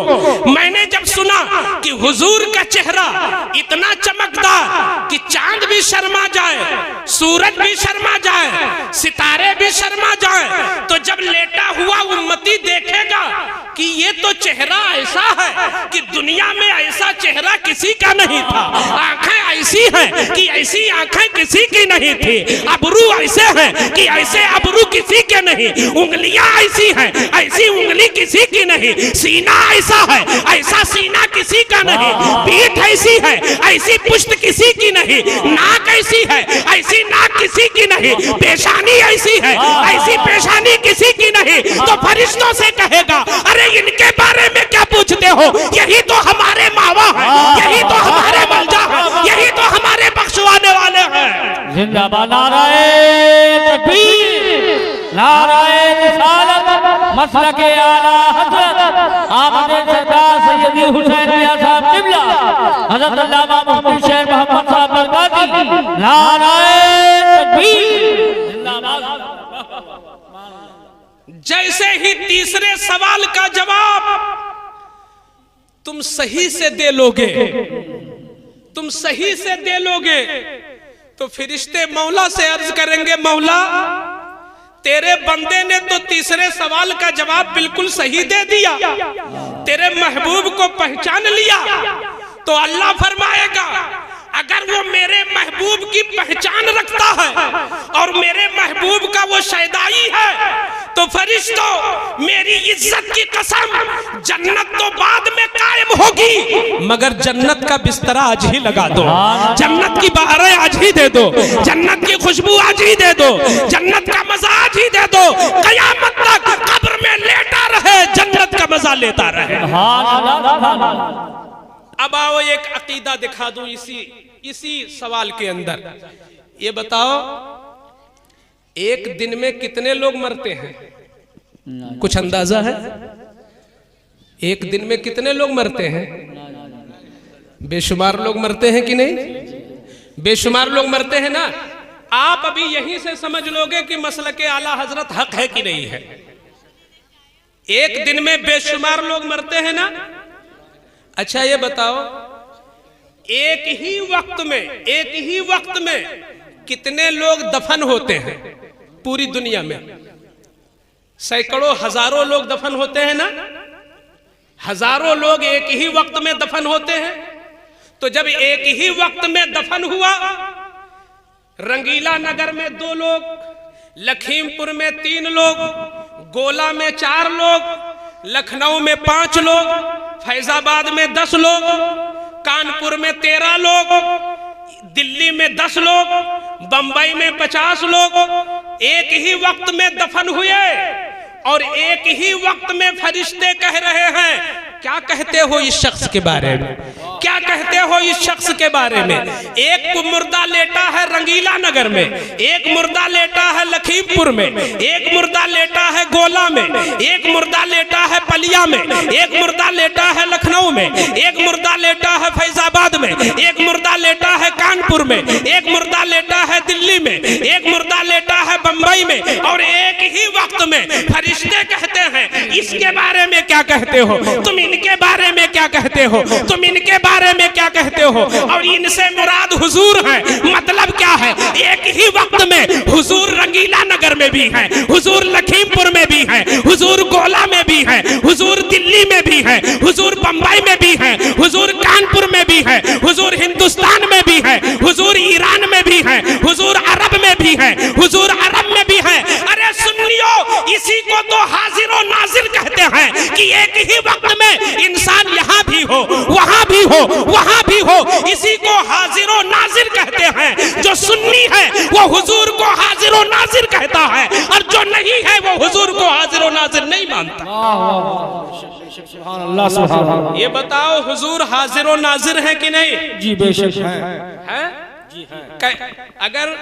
Speaker 2: मैंने जब सुना कि हुजूर का चेहरा इतना चमकदार कि चांद भी शर्मा जाए, सूरज भी शर्मा जाए, सितारे भी शर्मा जाए, तो जब लेटा हुआ उम्मती देखेगा कि ये तो चेहरा ऐसा है कि दुनिया में ऐसा चेहरा किसी का नहीं था, आंखें ऐसी हैं कि ऐसी आंखें किसी की नहीं थी, अबरू ऐसे हैं कि ऐसे अबरू किसी के नहीं, उंगलियां ऐसी हैं ऐसी उंगली किसी की नहीं, सीना ऐसा है ऐसा सीना किसी का नहीं, पीठ ऐसी है ऐसी पुष्ट किसी की नहीं, नाक ऐसी है ऐसी नाक किसी की नहीं, पेशानी ऐसी है ऐसी पेशानी किसी की नहीं। तो फरिश्तों से कहेगा अरे इनके बारे में क्या पूछते हो, यही तो हमारे मावा है, यही तो हमारे मलजा है, यही तो हमारे बख्शवाने वाले हैं।
Speaker 3: जिंदाबाद नाराए तकबीर, नाराए रिसालत, मसलके आला हज़रत आमद सरकार सैयदी हुसैन मियां साहब क़िबला, हज़रत अल्लामा मुफ्ती शेख मोहम्मद साहब बरकाती, नाराए तकबीर, जिंदाबाद।
Speaker 2: जैसे ही तीसरे सवाल का जवाब तुम सही से दे लोगे, तुम सही से दे लोगे, तो फिरिश्ते मौला से अर्ज करेंगे मौला तेरे बंदे ने तो तीसरे सवाल का जवाब बिल्कुल सही दे दिया, तेरे महबूब को पहचान लिया। तो अल्लाह फरमाएगा अगर वो मेरे महबूब की पहचान रखता है और मेरे महबूब का वो शैदाई है तो फरिश्तों मेरी इज्जत की कसम जन्नत तो बाद में कायम होगी, मगर जन्नत का बिस्तरा आज ही लगा दो, जन्नत की बहारें आज ही दे दो, जन्नत की खुशबू आज ही दे दो, जन्नत का मजा आज ही दे दो, कयामत तक कब्र में लेटा रहे, जन्नत का मजा लेता रहे। अब आओ एक अकीदा दिखा दूं इसी सवाल के अंदर। ये बताओ एक दिन में कितने लोग मरते हैं? कुछ अंदाजा है? एक दिन में कितने लोग मरते हैं? बेशुमार लोग मरते हैं कि नहीं? बेशुमार लोग मरते हैं ना। आप अभी यहीं से समझ लोगे कि मसलके आला हजरत हक है कि नहीं है। एक दिन में बेशुमार लोग मरते हैं ना। अच्छा ये बताओ एक ही वक्त में कितने लोग दफन होते हैं? पूरी दुनिया में सैकड़ों हजारों लोग दफन होते हैं ना, हजारों लोग एक ही वक्त में दफन होते हैं। तो जब एक ही वक्त में दफन हुआ, रंगीला नगर में 2 लोग, लखीमपुर में 3 लोग, गोला में 4 लोग, लखनऊ में 5 लोग, फैजाबाद में 10 लोग, कानपुर में 13 लोग, दिल्ली में 10 लोग, बंबई में 50 लोग एक ही वक्त में दफन हुए। और एक ही वक्त में फरिश्ते कह रहे हैं, क्या कहते हो इस शख्स के बारे में, क्या कहते हो इस शख्स के बारे में। एक को मुर्दा लेटा है रंगीला नगर में, एक मुर्दा लेटा है लखीमपुर में, एक मुर्दा लेटा है गोला में, एक मुर्दा लेटा है पलिया में, एक मुर्दा लेटा है लखनऊ में, एक मुर्दा लेटा है फैजाबाद में, एक मुर्दा लेटा है कानपुर में, एक मुर्दा लेटा है दिल्ली में, एक मुर्दा लेटा है बंबई में। और एक ही वक्त में फरिश्ते कहते हैं, इसके बारे में क्या कहते हो तुम, इनके बारे में क्या कहते हो तुम, इनके बारे में क्या कहते हो। और इनसे मुराद हुजूर है। मतलब क्या है, एक ही वक्त में हुजूर रंगीला नगर में भी है, हुजूर लखीमपुर में भी है, हुजूर गोला में भी है, हुजूर दिल्ली में भी है, हुजूर बंबई में भी है, हुजूर कानपुर में भी है, हुजूर हिंदुस्तान में भी है, हुजूर ईरान में भी है, हुजूर अरब में भी है, हुजूर अरब में भी है। अरे सुनियो, इसी को तो हाजिर और नाजिर कहते हैं कि एक ही वक्त में इंसान यहाँ भी हो, वहां भी हो, वहां भी हो। इसी को हाजिर और नाजिर कहते हैं। जो सुन्नी है वो हुजूर को हाजिर और नाजिर कहता है, और जो नहीं है वो हुजूर को हाजिर और नाजिर नहीं मानता। ये बताओ, हुजूर हाजिर और नाजिर है कि नहीं?
Speaker 3: जी बेशक
Speaker 2: है जी है। अगर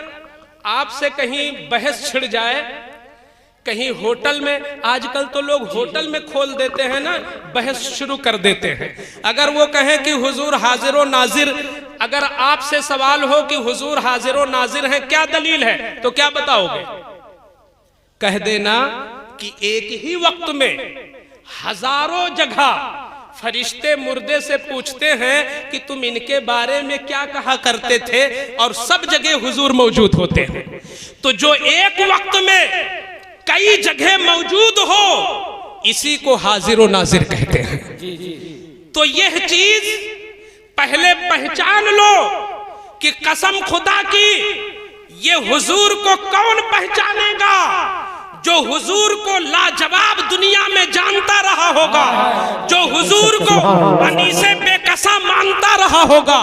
Speaker 2: आपसे कहीं बहस छिड़ जाए, कहीं होटल में, आजकल तो लोग होटल में खोल देते हैं ना, बहस शुरू कर देते हैं। अगर वो कहें कि हुजूर हाजिर और नाजिर, अगर आपसे सवाल हो कि हुजूर हाजिर और नाजिर हैं, क्या दलील है, तो क्या बताओगे? कह देना कि एक ही वक्त में हजारों जगह फरिश्ते मुर्दे से पूछते हैं कि तुम इनके बारे में क्या कहा करते थे, और सब जगह हुजूर मौजूद होते हैं। तो जो एक वक्त में कई जगह मौजूद हो, इसी को हाजिर और नाजिर कहते हैं। तो यह चीज पहले पहचान लो कि कसम खुदा की, ये हुजूर को कौन पहचानेगा? जो हुजूर को लाजवाब दुनिया में जानता रहा होगा, जो हुजूर को अनीसे बेकसा मानता रहा होगा,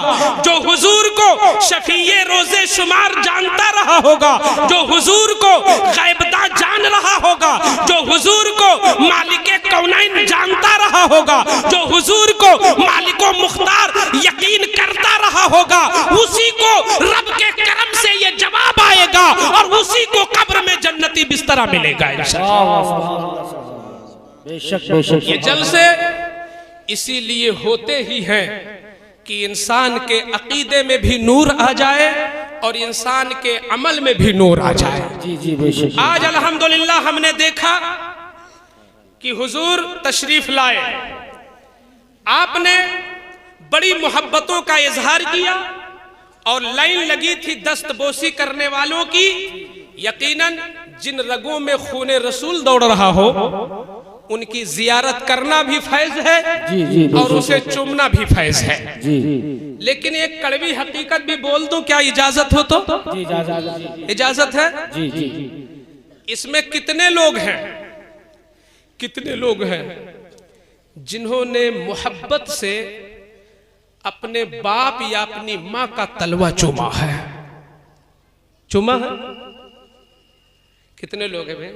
Speaker 2: जो हुजूर को शफीए रोजे शुमार जानता रहा होगा, जो हुजूर को गैबदा जान रहा होगा, जो हुजूर को मालिके कौनैन जानता रहा होगा, जो हुजूर को मालिको मुख्तार यकीन करता रहा होगा, उसी को रब के करम से ये जवाब आएगा, और उसी को कब्र में जन्नती बिस्तरा मिलेगा। ये जलसे इसीलिए होते ही हैं कि इंसान के अकीदे में भी नूर आ जाए और इंसान के अमल में भी नूर आ जाए। आज अल्हम्दुलिल्लाह हमने देखा कि हुजूर तशरीफ लाए, आपने बड़ी मोहब्बतों का इजहार किया, और लाइन लगी थी दस्तबोसी करने वालों की। यकीनन जिन रगों में खूने रसूल दौड़ रहा हो, उनकी जियारत करना भी फैज है, और उसे चूमना भी फैज है। लेकिन एक कड़वी हकीकत भी बोल दूं, क्या इजाजत हो तो? इजाजत है? इसमें कितने लोग हैं, कितने लोग हैं जिन्होंने मोहब्बत से अपने बाप या अपनी माँ का तलवा चूमा है? चूमा है? कितने लोग हैं भाई?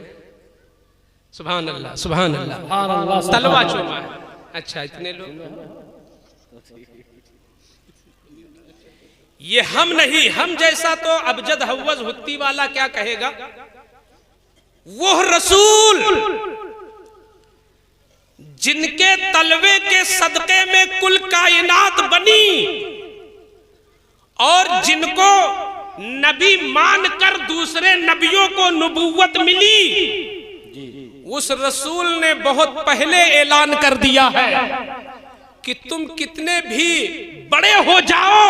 Speaker 2: सुभान अल्लाह, सुभान अल्लाह। तलवा चूमा है। अच्छा, इतने लोग। ये हम नहीं, हम जैसा तो अबजद हव्वज हुत्ती वाला क्या कहेगा? वो रसूल जिनके तलवे के सदके में कुल कायनात बनी, और जिनको नबी मानकर दूसरे नबियों को नबूवत मिली, उस रसूल ने बहुत पहले ऐलान कर दिया है कि तुम कितने भी बड़े हो जाओ,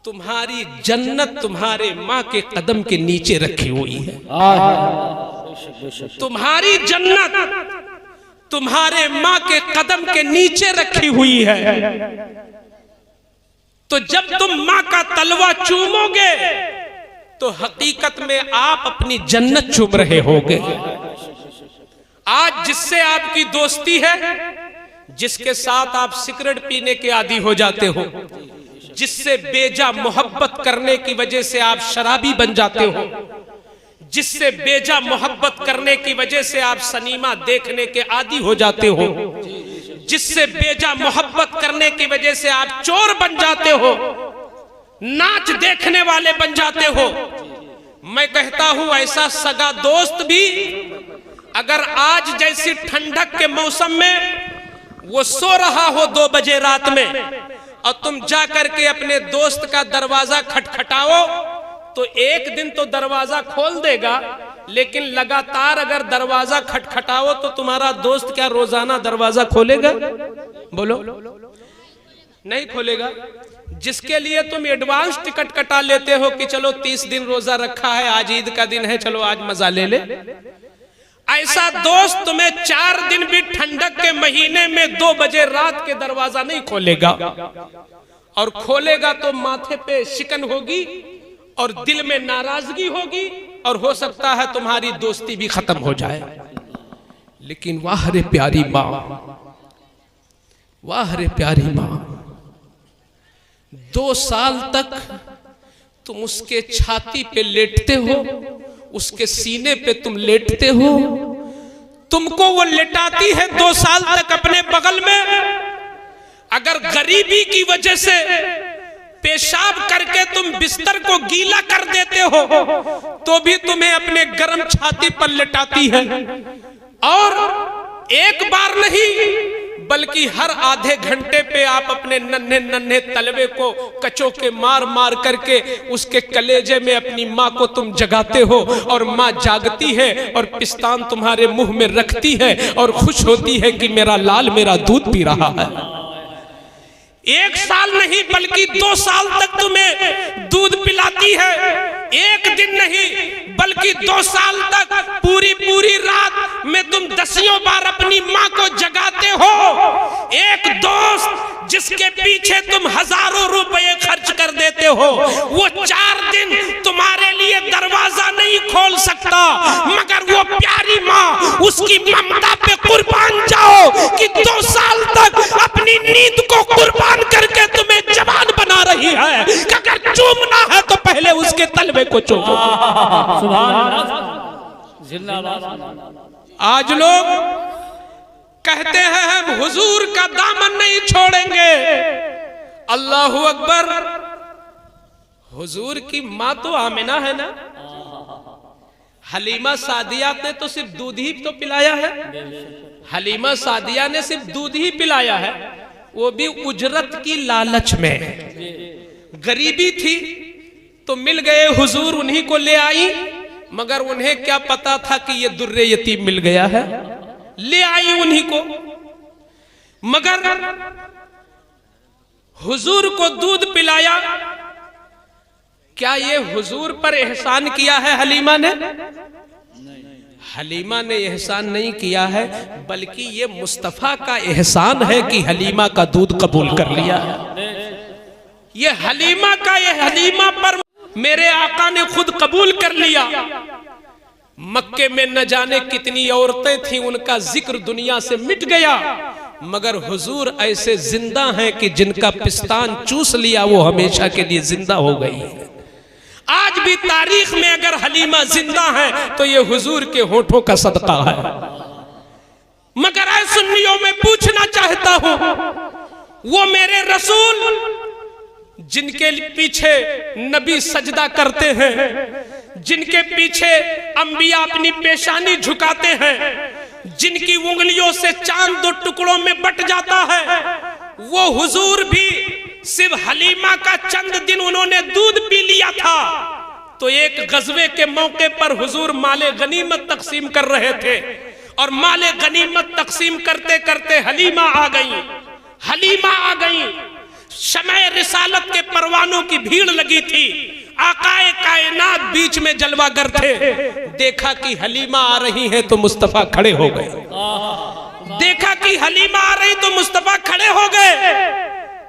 Speaker 2: तुम्हारी जन्नत तुम्हारे माँ के कदम के नीचे रखी हुई है। तुम्हारी जन्नत तुम्हारे माँ के कदम के नीचे रखी हुई है। तो जब तुम माँ का तलवा चूमोगे तो हकीकत में आप अपनी जन्नत चूम रहे होगे। आज जिससे आपकी दोस्ती है, जिसके साथ आप सिगरेट पीने के आदी हो जाते हो, जिससे बेजा मोहब्बत करने की वजह से आप शराबी बन जाते हो, जिससे बेजा मोहब्बत करने की वजह से आप सिनेमा देखने के आदी हो जाते हो, जिससे बेजा मोहब्बत करने की वजह से आप चोर बन जाते हो, नाच देखने वाले बन जाते हो। मैं कहता हूं ऐसा सगा दोस्त भी अगर आज जैसी ठंडक के मौसम में वो सो रहा हो 2 बजे रात में और तुम जा करके अपने दोस्त का दरवाजा खटखटाओ तो एक दिन तो दरवाजा खोल देगा, लेकिन लगातार अगर दरवाजा खटखटाओ तो तुम्हारा दोस्त क्या रोजाना दरवाजा खोलेगा? बोलो, नहीं खोलेगा। जिसके लिए तुम एडवांस टिकट कटा लेते हो कि चलो 30 दिन रोजा रखा है, आज ईद का दिन है, चलो आज मजा ले ले, ऐसा दोस्त तुम्हें 4 दिन भी ठंडक के महीने में 2 बजे रात के दरवाजा नहीं खोलेगा। और खोलेगा तो माथे पे शिकन होगी और दिल में नाराजगी होगी और हो सकता है तुम्हारी दोस्ती भी खत्म हो जाए। लेकिन वाह रे प्यारी माँ, वाह रे प्यारी माँ, 2 साल तक तुम उसके छाती पे लेटते हो, उसके सीने पे तुम लेटते हो, तुमको वो लेटाती है 2 साल तक अपने बगल में। अगर गरीबी की वजह से पेशाब करके तुम बिस्तर को गीला कर देते हो तो भी तुम्हें अपने गर्म छाती पर लेटाती है। और एक बार नहीं बल्कि हर आधे घंटे पे आप अपने नन्हे नन्हे तलवे को कचों के मार मार करके उसके कलेजे में अपनी माँ को तुम जगाते हो और माँ जागती है और पिस्तान तुम्हारे मुंह में रखती है और खुश होती है कि मेरा लाल मेरा दूध पी रहा है। 1 साल नहीं बल्कि 2 साल तक तुम्हें दूध पिलाती है। 1 दिन नहीं बल्कि 2 साल तक पूरी पूरी रात में तुम 10 बार अपनी माँ को जगाते हो। एक दोस्त जिसके पीछे तुम हजारों रुपए खर्च कर देते हो, वो 4 दिन तुम्हारे लिए दरवाजा नहीं खोल सकता, मगर वो प्यारी माँ उसकी ममता पे कुर्बान जाओ कि 2 साल तक अपनी नींद को कुर्बान करके तुम्हें जवान बना रही है कि अगर चूमना है तो पहले उसके तलवे को चूमो। आज लोग कहते हैं हम हुजूर का दामन नहीं छोड़ेंगे। अल्लाहू अकबर। हुजूर की माँ तो आमिना है ना, हलीमा सादिया ने तो सिर्फ दूध ही तो पिलाया है। हलीमा सादिया ने सिर्फ दूध ही पिलाया है, वो भी उजरत की लालच में। गरीबी थी तो मिल गए हुजूर, उन्हीं को ले आई, मगर उन्हें क्या पता था कि ये दुर्रे यतीम मिल गया है, ले आई उन्हीं को। मगर हुजूर को दूध पिलाया, क्या ये हुजूर पर एहसान किया है हलीमा ने? हलीमा ने एहसान नहीं किया है, बल्कि ये मुस्तफा का एहसान है कि हलीमा का दूध कबूल कर लिया। ये हलीमा का, ये हलीमा पर मेरे आका ने खुद कबूल कर लिया। मक्के में न जाने कितनी औरतें थीं, उनका जिक्र दुनिया से मिट गया, मगर हुजूर ऐसे जिंदा हैं कि जिनका पिस्तान चूस लिया वो हमेशा के लिए जिंदा हो गई है। आज भी तारीख में अगर हलीमा जिंदा है तो ये हुजूर के होठों का सदका है। मगर ऐ सुन्नियों में पूछना चाहता हूं, वो मेरे रसूल जिनके पीछे नबी सजदा करते हैं, जिनके पीछे अंबिया अपनी पेशानी झुकाते हैं, जिनकी उंगलियों से चांद 2 टुकड़ों में बट जाता है, वो हुजूर भी सिर्फ हलीमा का चंद दिन उन्होंने दूध पी लिया था तो एक गजवे के मौके पर हुजूर माले गनीमत तकसीम कर रहे थे और माले गनीमत तकसीम करते करते हलीमा आ गई। हलीमा आ गई। समय रिसालत के परवानों की भीड़ लगी थी, आकाए कायनात बीच में जलवागर थे। देखा कि हलीमा आ रही है तो मुस्तफा खड़े हो गए। देखा कि हलीमा आ रही तो मुस्तफा खड़े हो गए।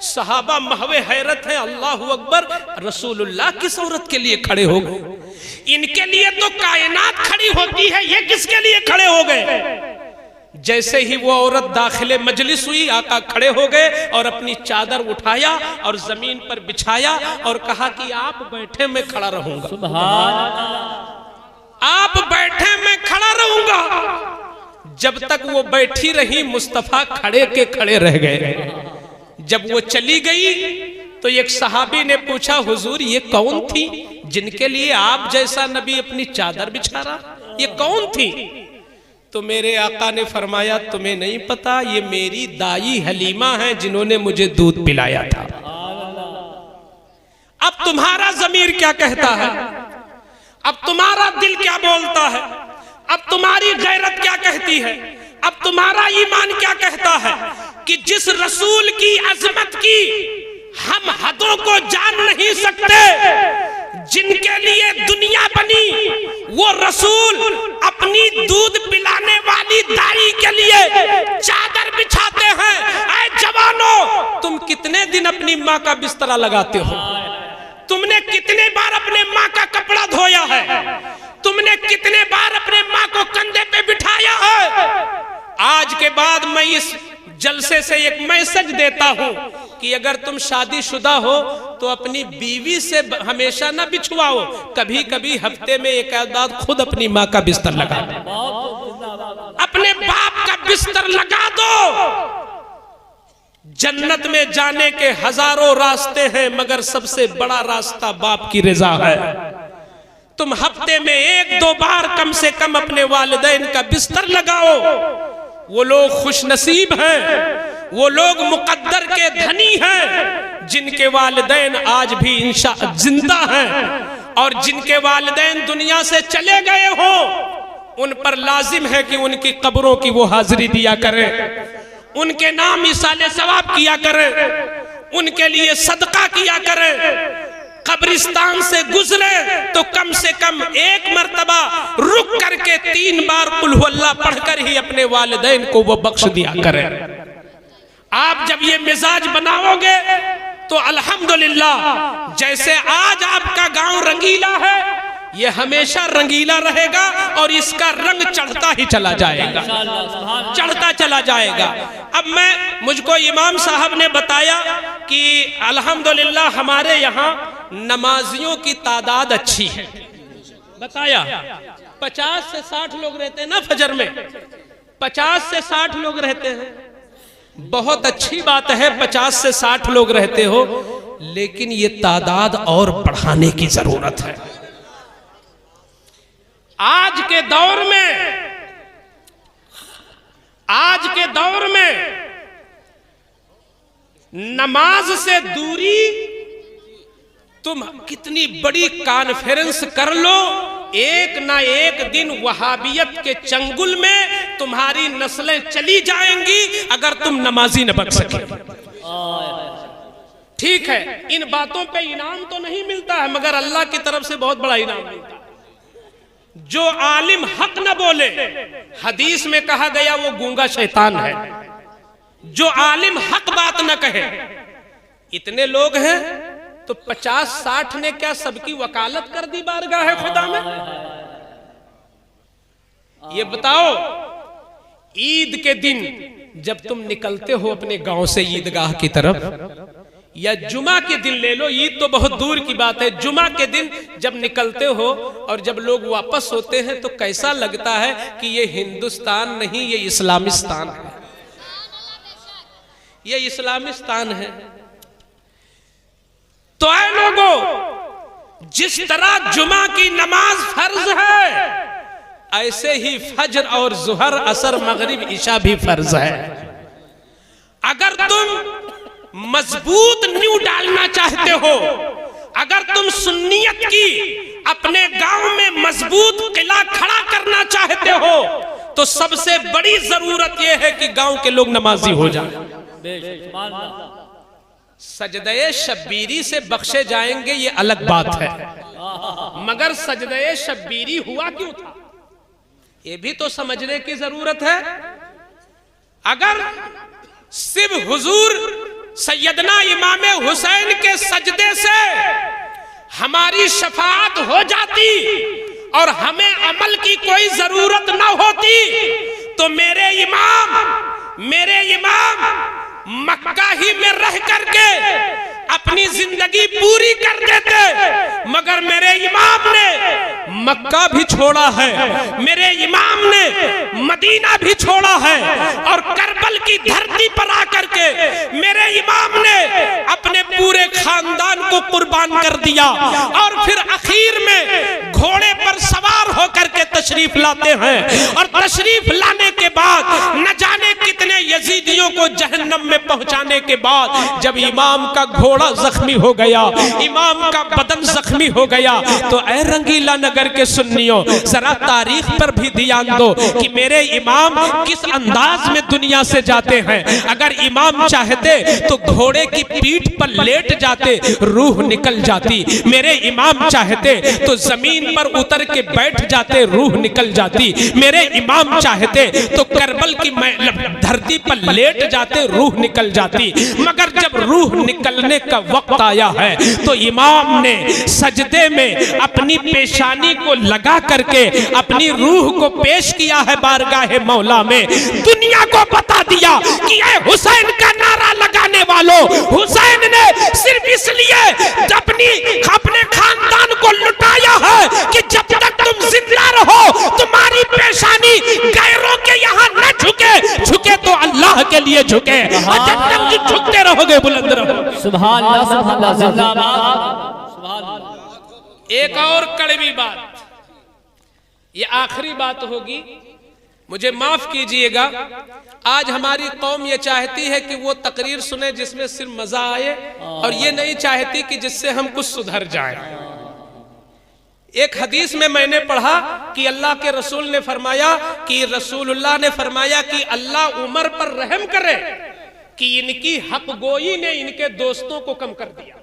Speaker 2: सहाबा महवे हैरत है, अल्लाहु अकबर, रसूलुल्लाह किस औरत के लिए खड़े हो गए? इनके लिए तो कायनात खड़ी होती है, ये किसके लिए खड़े हो गए? जैसे ही वो औरत दाखिले मजलिस हुई, आका खड़े हो गए और अपनी चादर उठाया और जमीन पर बिछाया और कहा कि आप बैठे मैं खड़ा रहूंगा, आप बैठे मैं खड़ा रहूंगा। जब तक वो बैठी रही मुस्तफा खड़े के खड़े रह गए। जब वो चली गई तो एक सहाबी ने पूछा, हुजूर ये कौन थी जिनके लिए आप जैसा नबी अपनी चादर बिछा रहा, ये कौन थी? तो मेरे आका ने फरमाया, तुम्हें नहीं पता, ये मेरी दाई हलीमा है जिन्होंने मुझे दूध पिलाया था। अब तुम्हारा ज़मीर क्या कहता है? अब तुम्हारा दिल क्या बोलता है? अब तुम्हारी गैरत क्या कहती है? अब तुम्हारा ईमान क्या कहता है कि जिस रसूल की अजमत की हम हदों को जान नहीं सकते, जिनके लिए दुनिया बनी, वो रसूल अपनी दूध पिलाने वाली दाई के लिए चादर बिछाते हैं। ऐ जवानों, तुम कितने दिन अपनी माँ का बिस्तरा लगाते हो? तुमने कितने बार अपने माँ का कपड़ा धोया है? तुमने कितने बार अपने माँ को कंधे पे बिठाया है? आज के बाद मैं इस जलसे से एक मैसेज देता हूं कि अगर तुम शादीशुदा हो तो अपनी बीवी से हमेशा ना बिछवाओ, कभी कभी हफ्ते में एक आध खुद अपनी माँ का बिस्तर लगा दो, अपने बाप का बिस्तर लगा दो। जन्नत में जाने के हजारों रास्ते हैं, मगर सबसे बड़ा रास्ता बाप की रजा है। तुम हफ्ते में एक दो बार कम से कम अपने वालिदैन का बिस्तर लगाओ। वो लोग खुशनसीब हैं, वो लोग मुकद्दर के धनी हैं जिनके वालिदैन आज भी इंशाअल्लाह जिंदा हैं, और जिनके वालिदैन दुनिया से चले गए हो उन पर लाजिम है कि उनकी कब्रों की वो हाजिरी दिया करें, उनके नाम इसाले सवाब किया करें, उनके लिए सदका किया करें। कब्रिस्तान से गुजरे तो कम से कम एक मर्तबा रुक करके 3 बार कुल हु अल्लाह पढ़कर ही अपने वालिदैन को वो बख्श दिया करें। आप जब ये मिजाज बनाओगे तो अल्हम्दुलिल्लाह, जैसे आज आपका गांव रंगीला है, ये हमेशा रंगीला रहेगा और इसका रंग चढ़ता ही चला जाएगा, चढ़ता चला जाएगा। अब मुझको इमाम साहब ने बताया कि अल्हम्दुलिल्लाह हमारे यहाँ नमाजियों की तादाद अच्छी है। बताया 50 से 60 लोग रहते हैं ना फजर में, 50 से 60 लोग रहते हैं। बहुत अच्छी बात है 50 से 60 लोग रहते हो, लेकिन ये तादाद और बढ़ाने की जरूरत है। आज के दौर में नमाज से दूरी, तुम कितनी बड़ी कॉन्फ्रेंस कर लो, एक ना एक दिन वहाबियत के चंगुल में तुम्हारी नस्लें चली जाएंगी अगर तुम नमाजी न बन सके। ठीक है, इन बातों पे इनाम तो नहीं मिलता है, मगर अल्लाह की तरफ से बहुत बड़ा इनाम मिलता है। जो आलिम हक न बोले, हदीस में कहा गया वो गूंगा शैतान है। जो आलिम हक बात न कहे, इतने लोग हैं तो 50-60 ने क्या सबकी वकालत कर दी बारगाह खुदा में? ये बताओ, ईद के दिन जब तुम निकलते हो अपने गांव से ईदगाह की तरफ, या जुमा के दिन ले लो, ईद तो बहुत दूर की बात है, जुमा के दिन जब निकलते हो और जब लोग वापस होते हैं तो कैसा लगता है कि ये हिंदुस्तान नहीं, ये इस्लामिस्तान है, ये इस्लामिस्तान है। तो ऐ लोगों, जिस तरह जुमा की नमाज फर्ज है, ऐसे ही फजर और जुहर, असर, मगरिब, इशा भी फर्ज है। अगर तुम मजबूत नींव डालना चाहते हो, अगर तुम सुन्नियत की अपने गांव में मजबूत किला खड़ा करना चाहते हो, तो सबसे बड़ी जरूरत यह है कि गांव के लोग नमाजी हो जाएं। सजदे शब्बीरी से बख्शे जाएंगे ये अलग बात है, मगर सजदे शब्बीरी हुआ क्यों था ये भी तो समझने की जरूरत है। अगर सिर्फ हुजूर सैयदना इमाम हुसैन के सजदे से हमारी शफाअत हो जाती और हमें अमल की कोई जरूरत न होती तो मेरे इमाम मक्का ही में रह करके अपनी जिंदगी पूरी कर देते, मगर मेरे इमाम ने मक्का भी छोड़ा है, मेरे इमाम ने मदीना भी छोड़ा है और करबल की धरती पर आकर के मेरे इमाम ने अपने पूरे खानदान को कुर्बान कर दिया और फिर आखिर में घोड़े पर सवार होकर के तशरीफ लाते हैं और तशरीफ लाने के बाद न जाने कितने यजीदियों को जहन्नम में पहुंचाने के बाद जब इमाम का घोड़ा जख्मी हो गया, इमाम का बदन जख्मी हो गया, तो ऐ रंगीला नगर के सुन्नियों जरा तारीख पर भी ध्यान दो कि मेरे इमाम किस अंदाज में दुनिया से जाते हैं। अगर इमाम चाहते तो घोड़े की पीठ पर लेट जाते, रूह निकल जाती। मेरे इमाम चाहते तो जमीन पर उतर के बैठ जाते, रूह निकल जाती। मेरे इमाम चाहते तो करबल की धरती पर लेट जाते, रूह निकल जाती। मगर जब रूह निकलने का वक्त आया है तो इमाम ने सजदे में अपनी पेशानी को लगा करके अपनी रूह को पेश किया है बारगाहे मौला में। दुनिया को बता दिया कि ये हुसैन का नारा लगाने वालों, हुसैन ने सिर्फ इसलिए अपने खानदान को लुटाया है कि जब तक तुम जिंदा रहो तुम्हारी पेशानी गैरों के यहाँ न झुके तो अल्लाह के लिए झुके, और जब तक झुकते रहोगे बुलंद रहो।
Speaker 3: सुभान अल्लाह, सुभान अल्लाह, जिंदाबाद।
Speaker 2: एक और कड़वी बात, ये आखिरी बात होगी, मुझे माफ कीजिएगा। आज हमारी कौम ये चाहती है कि वो तकरीर सुने जिसमें सिर्फ मजा आए और ये नहीं चाहती कि जिससे हम कुछ सुधर जाएं। एक हदीस में मैंने पढ़ा कि अल्लाह के रसूल ने फरमाया कि रसूलुल्लाह ने फरमाया कि अल्लाह उमर पर रहम करे कि इनकी हक गोई ने इनके दोस्तों को कम कर दिया,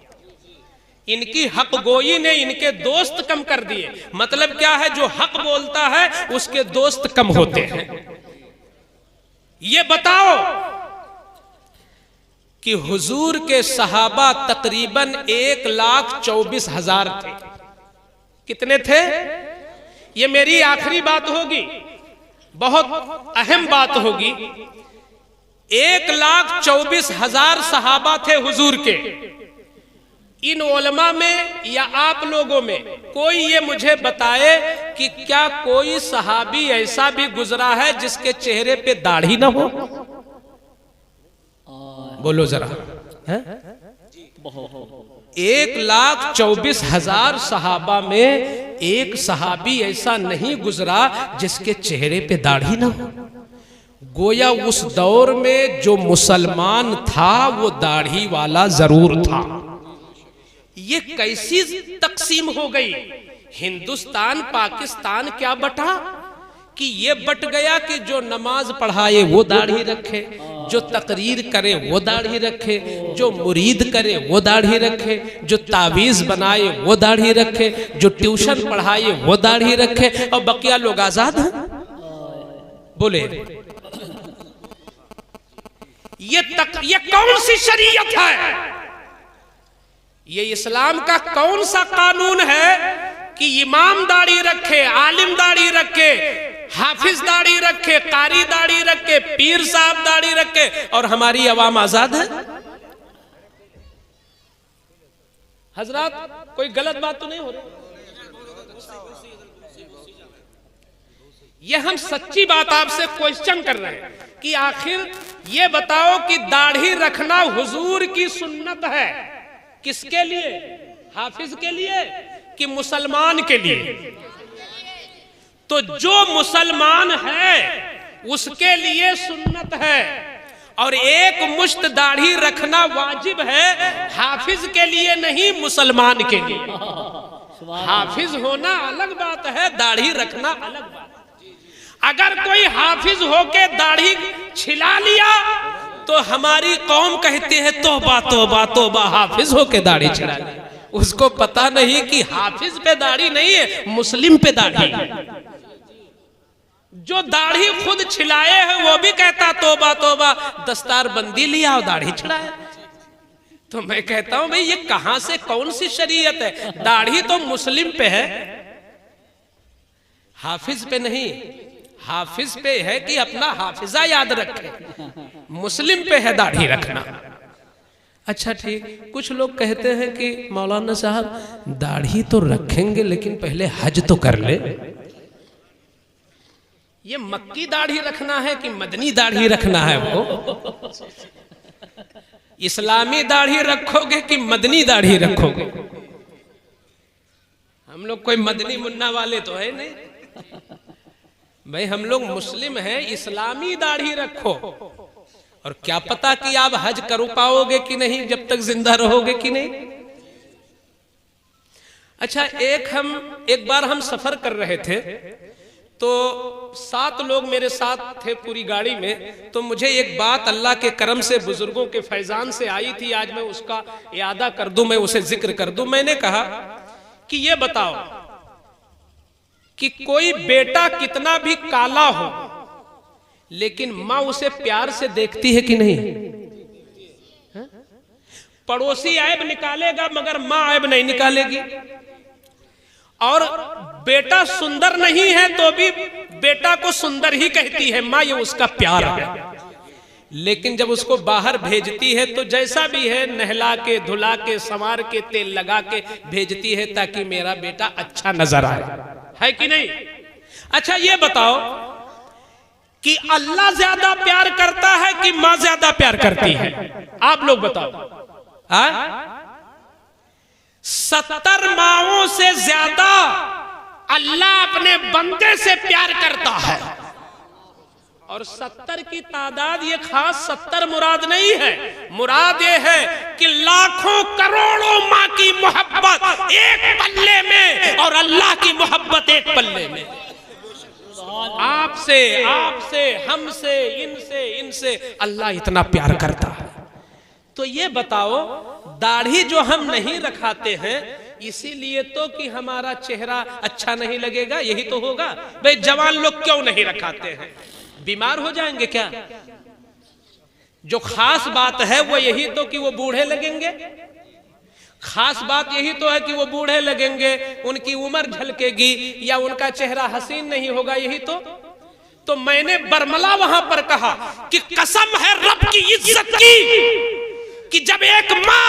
Speaker 2: इनकी हक गोई ने इनके दोस्त कम कर दिए। मतलब क्या है, जो हक बोलता है उसके दोस्त कम होते हैं। ये बताओ कि हुजूर के सहाबा तकरीबन 1,24,000 थे। कितने थे? ये मेरी आखिरी बात होगी, बहुत अहम बात होगी। 1,24,000 सहाबा थे हुजूर के। इन उलमा में या आप लोगों में कोई ये मुझे बताए कि क्या कोई सहाबी ऐसा भी गुजरा है जिसके चेहरे पे दाढ़ी ना हो? बोलो जरा। 1,24,000 सहाबा में एक सहाबी ऐसा नहीं गुजरा जिसके चेहरे पे दाढ़ी ना हो। गोया उस दौर में जो मुसलमान था वो दाढ़ी वाला जरूर था। ये कैसी तकसीम हो गई? हिंदुस्तान पाकिस्तान क्या बटा कि ये बट गया कि जो नमाज पढ़ाए वो दाढ़ी रखे, जो तकरीर करे वो दाढ़ी रखे, जो मुरीद करे वो दाढ़ी रखे, जो तावीज बनाए वो दाढ़ी रखे, जो ट्यूशन पढ़ाए वो दाढ़ी रखे, और बकिया लोग आजाद हैं। बोले ये कौन सी शरीयत है? ये इस्लाम का कौन सा कानून है कि इमाम दाढ़ी रखे, आलिम दाढ़ी रखे, हाफिज दाढ़ी रखे, कारी दाढ़ी रखे, पीर साहब दाढ़ी रखे और हमारी अवाम आजाद है? हजरात कोई गलत बात तो नहीं हो रही? ये हम सच्ची बात आपसे क्वेश्चन कर रहे हैं कि आखिर ये बताओ कि दाढ़ी रखना हुजूर की सुन्नत है, किसके लिए? हाफिज के लिए कि मुसलमान के लिए? तो जो मुसलमान है उसके लिए सुन्नत है और एक मुश्त दाढ़ी रखना वाजिब है, हाफिज के लिए नहीं, मुसलमान के लिए। हाफिज होना अलग बात है, दाढ़ी रखना अलग बात है। अगर कोई हाफिज होके दाढ़ी छिला लिया तो हमारी कौम कहती है तौबा तौबा तौबा, हाफिज होके दाढ़ी छिड़ा ले। उसको पता नहीं कि हाफिज पे दाढ़ी नहीं है, मुस्लिम पे दाढ़ी। जो दाढ़ी खुद छिलाए है वो भी कहता तौबा तौबा, दस्तार बंदी लिया और दाढ़ी छिड़ाया। तो मैं कहता हूं भाई ये कहां से कौन सी शरीयत है? दाढ़ी तो मुस्लिम पे है, हाफिज पे नहीं। हाफिज पे है कि अपना हाफिजा याद रखे, मुस्लिम पे है दाढ़ी रखना। अच्छा ठीक, कुछ लोग कहते हैं कि मौलाना साहब दाढ़ी तो रखेंगे लेकिन पहले हज तो कर ले। ये मक्की दाढ़ी रखना है कि मदनी दाढ़ी रखना है? वो इस्लामी दाढ़ी रखोगे कि मदनी दाढ़ी रखोगे? हम लोग कोई मदनी मुन्ना वाले तो है नहीं भाई, हम लोग मुस्लिम हैं। इस्लामी दाढ़ी रखो, और क्या पता कि आप हज कर पाओगे कि नहीं, जब तक जिंदा रहोगे कि नहीं। अच्छा, एक बार हम सफर कर रहे थे तो 7 लोग मेरे साथ थे पूरी गाड़ी में। तो मुझे एक बात अल्लाह के करम से, बुजुर्गों के फैजान से आई थी, आज मैं उसका यादा कर दूं, मैं उसे जिक्र कर दूं। मैंने कहा कि ये बताओ कि कोई बेटा कितना भी काला हो लेकिन माँ उसे प्यार से देखती है कि नहीं? पड़ोसी ऐब निकालेगा मगर माँ ऐब नहीं निकालेगी। और बेटा सुंदर नहीं है तो भी बेटा को सुंदर ही कहती है माँ, ये उसका प्यार है। लेकिन जब उसको बाहर भेजती है तो जैसा भी है नहला के, धुला के, संवार के, तेल लगा के भेजती है ताकि मेरा बेटा अच्छा नजर आए, है कि नहीं? अच्छा ये बताओ कि अल्लाह ज्यादा प्यार करता है कि मां ज्यादा प्यार करती है? आप लोग बताओ। 70 माओं से ज्यादा अल्लाह अपने बंदे से प्यार करता है। और 70 की तादाद ये खास 70 मुराद नहीं है, मुराद ये है कि लाखों करोड़ों माँ की मोहब्बत एक पल्ले में और अल्लाह की मोहब्बत एक पल्ले में। आपसे, आपसे, हमसे, इनसे अल्लाह इतना प्यार करता है। तो ये बताओ, दाढ़ी जो हम नहीं रखाते हैं इसीलिए तो कि हमारा चेहरा अच्छा नहीं लगेगा, यही तो होगा। भाई जवान लोग क्यों नहीं रखाते हैं? बीमार हो जाएंगे क्या? जो खास बात है वो यही तो कि वो बूढ़े लगेंगे। खास बात यही तो है कि वो बूढ़े लगेंगे, उनकी उम्र झलकेगी या उनका चेहरा हसीन नहीं होगा, यही तो मैंने बरमला वहां पर कहा कि कसम है रब की इज्जत की कि जब एक माँ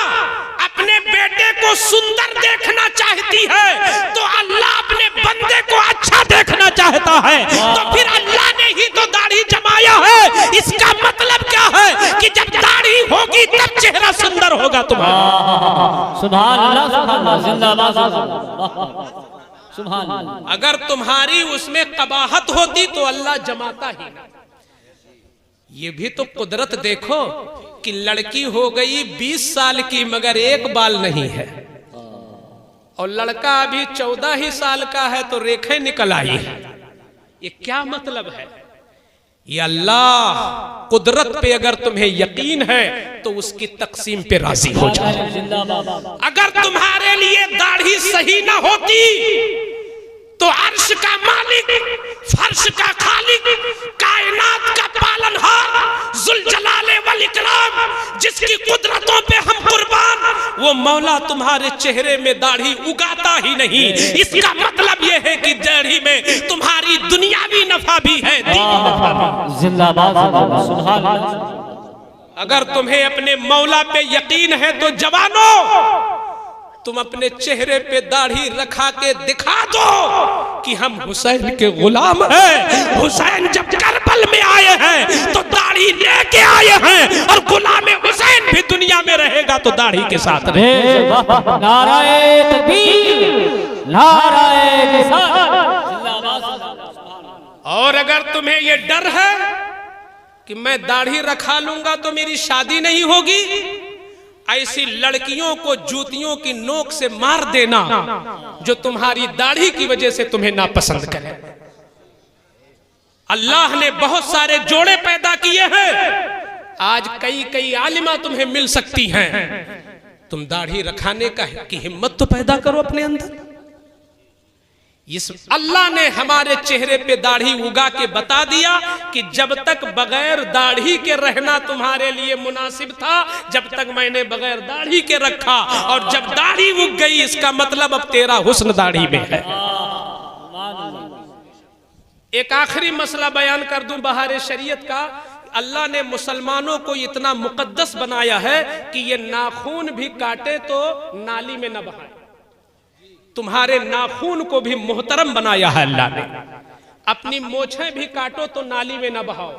Speaker 2: अपने बेटे को सुंदर देखना चाहती है तो अल्लाह अपने बंदे को अच्छा देखना चाहता है। तो फिर अल्लाह ने ही तो दाढ़ी जमाया है। इसका मतलब क्या है कि जब दाढ़ी होगी तब चेहरा सुंदर होगा तुम्हारा।
Speaker 3: सुभान अल्लाह, सुभान अल्लाह, जिंदाबाद, सुभान अल्लाह।
Speaker 2: अगर तुम्हारी उसमें कबाहत होती तो अल्लाह जमाता ही ना। ये भी तो कुदरत देखो कि लड़की हो गई 20 साल की मगर एक बाल नहीं है, और लड़का अभी 14 ही साल का है तो रेखें निकल आई है। ये क्या मतलब है? ये अल्लाह कुदरत पे अगर तुम्हें यकीन है तो उसकी तकसीम पे राजी हो जाओ। अगर तुम्हारे लिए दाढ़ी सही ना होती तो अर्श का मालिक, फर्श का खालिक, कायनात का पालनहार, जुल जलाले वल इकराम, जिसकी कुदरतों पे हम कुर्बान, वो मौला तुम्हारे चेहरे में दाढ़ी उगाता ही नहीं। इसका मतलब ये है कि दाढ़ी में तुम्हारी दुनियावी नफा भी है, दीनी नफा भी।
Speaker 3: जिंदाबाद, सुभान अल्लाह।
Speaker 2: अगर तुम्हें अपने मौला पे यकीन है तो जवानों, तुम अपने चेहरे पे दाढ़ी रखा के दिखा दो कि हम हुसैन के गुलाम हैं। हुसैन जब करबल में आए हैं तो दाढ़ी लेके आए हैं, और गुलाम हुसैन भी दुनिया में रहेगा तो दाढ़ी के साथ रहेगा।
Speaker 3: नाराए तकबीर, नाराए रिसालत, जिंदाबाद।
Speaker 2: और अगर तुम्हें ये डर है कि मैं दाढ़ी रखा लूंगा तो मेरी शादी नहीं होगी, ऐसी लड़कियों को जूतियों की नोक से मार देना जो तुम्हारी दाढ़ी की वजह से तुम्हें नापसंद करे। अल्लाह ने बहुत सारे जोड़े पैदा किए हैं, आज कई कई आलिमा तुम्हें मिल सकती हैं, तुम दाढ़ी रखाने की हिम्मत तो पैदा करो अपने अंदर। इस अल्लाह ने हमारे चेहरे पे दाढ़ी उगा के बता दिया कि जब तक बगैर दाढ़ी के रहना तुम्हारे लिए मुनासिब था, जब तक मैंने बगैर दाढ़ी के रखा, और जब दाढ़ी उग गई इसका मतलब अब तेरा हुस्न दाढ़ी में है। एक आखिरी मसला बयान कर दूं बहारे शरीयत का। अल्लाह ने मुसलमानों को इतना मुकद्दस बनाया है कि ये नाखून भी काटे तो नाली में न बहाए। तुम्हारे नाखून को भी मोहतरम बनाया है अल्लाह ने। अपनी मोछें भी काटो तो नाली में न बहाओ।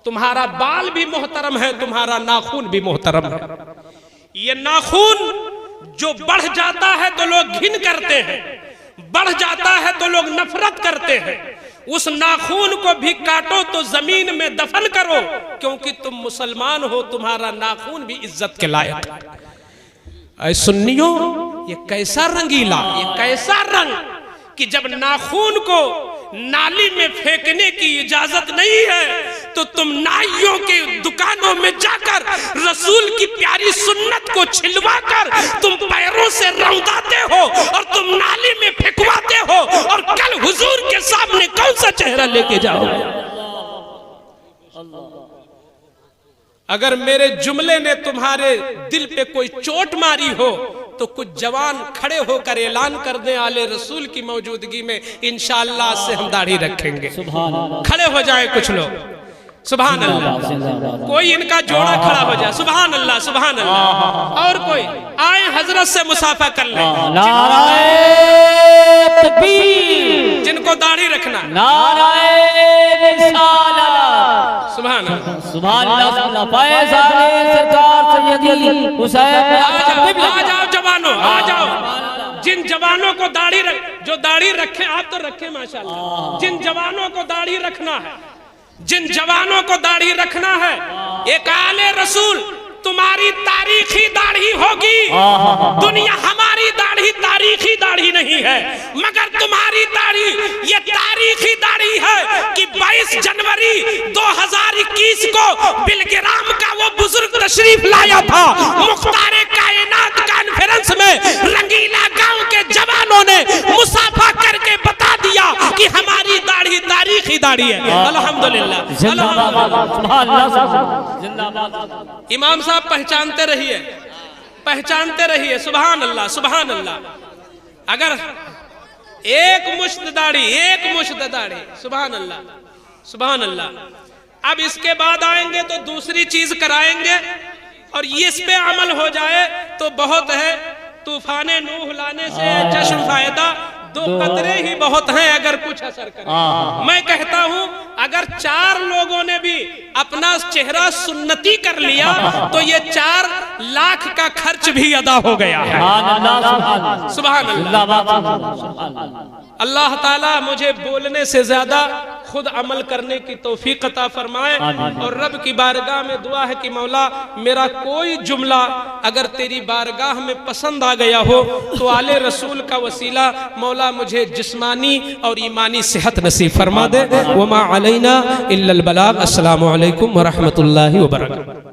Speaker 2: तुम्हारा बाल भी मोहतरम है, तुम्हारा नाखून भी मोहतरम है। ये नाखून जो बढ़ जाता है तो लोग घिन करते हैं, बढ़ जाता है तो लोग नफरत करते हैं। उस नाखून को भी काटो तो जमीन में दफन करो, क्योंकि तुम मुसलमान हो, तुम्हारा नाखून भी इज्जत के लायक है। ऐ सुन्नियों, ये कैसा रंगीला, ये कैसा रंग कि जब नाखून को नाली में फेंकने की इजाजत नहीं है तो तुम नाइयों के दुकानों में जाकर रसूल की प्यारी सुन्नत को छिलवाकर तुम पैरों से रौंदाते हो और तुम नाली में फेंकवाते हो, और कल हुजूर के सामने कौन सा चेहरा लेके जाओगे? अगर मेरे जुमले ने तुम्हारे दिल पे कोई चोट मारी हो तो कुछ जवान खड़े होकर ऐलान कर दें आले रसूल की मौजूदगी में इंशाअल्लाह से हम दाढ़ी रखेंगे। खड़े हो जाए कुछ लोग, सुभान अल्लाह। कोई इनका जोड़ा खड़ा हो जाए, सुभान अल्लाह सुभान अल्लाह। और कोई आए हजरत से मुसाफा कर ले।
Speaker 3: नाराए तकबीर,
Speaker 2: जिनको दाढ़ी रखना,
Speaker 3: नाराए रिसालत,
Speaker 2: सुभान अल्लाह
Speaker 3: सुभान अल्लाह। फैज़ाने सरकार सैयदी हुसैन,
Speaker 2: आ जाओ जवानों, आ जाओ। जिन जवानों को दाढ़ी जो दाढ़ी रखे, आप तो रखे माशाल्लाह। जिन जवानों को दाढ़ी रखना है, जिन जवानों को दाढ़ी रखना है, एक आले रसूल तुम्हारी तारीखी दाढ़ी होगी। दुनिया हमारी दाढ़ी तारीखी दाढ़ी नहीं है, मगर तुम्हारी दाढ़ी ये तारीखी दाढ़ी है कि 22 जनवरी 2021 को बिलग्राम का वो बुजुर्ग तशरीफ लाया था। मुख्तारे कायनात कॉन्फ्रेंस में रंगीला गांव के जवानों ने मुसाफा करके बता दिया कि हमारी दाढ़ी तारीखी दाढ़ी है। अल्हम्दुलिल्लाह, इमाम साहब पहचानते रहिए, पहचानते रहिए। सुभान अल्लाह सुभान अल्लाह। अगर एक मुश्त दाढ़ी, एक मुश्त दाढ़ी, सुभान अल्लाह सुभान अल्लाह। अब इसके बाद आएंगे तो दूसरी चीज कराएंगे, और इस पे अमल हो जाए तो बहुत है। तूफाने नूह लाने से चश्म फायदा, 2 कतरे ही बहुत हैं अगर कुछ असर करे। मैं कहता हूं अगर 4 लोगों ने भी अपना चेहरा सुन्नती कर लिया तो ये 4 लाख का खर्च भी अदा हो गया है। सुभान अल्लाह। अल्लाह ताला मुझे बोलने से ज्यादा खुद अमल करने की तौफीक अता फरमाए, और रब की बारगाह में दुआ है कि मौला मेरा कोई जुमला अगर तेरी बारगाह में पसंद आ गया हो तो आले रसूल का वसीला मौला मुझे जिस्मानी और ईमानी सेहत नसीब फरमा दे। वमा अलैना इल्लल बलाग। अस्सलामु अलैकुम व रहमतुल्लाहि व बरकातहू।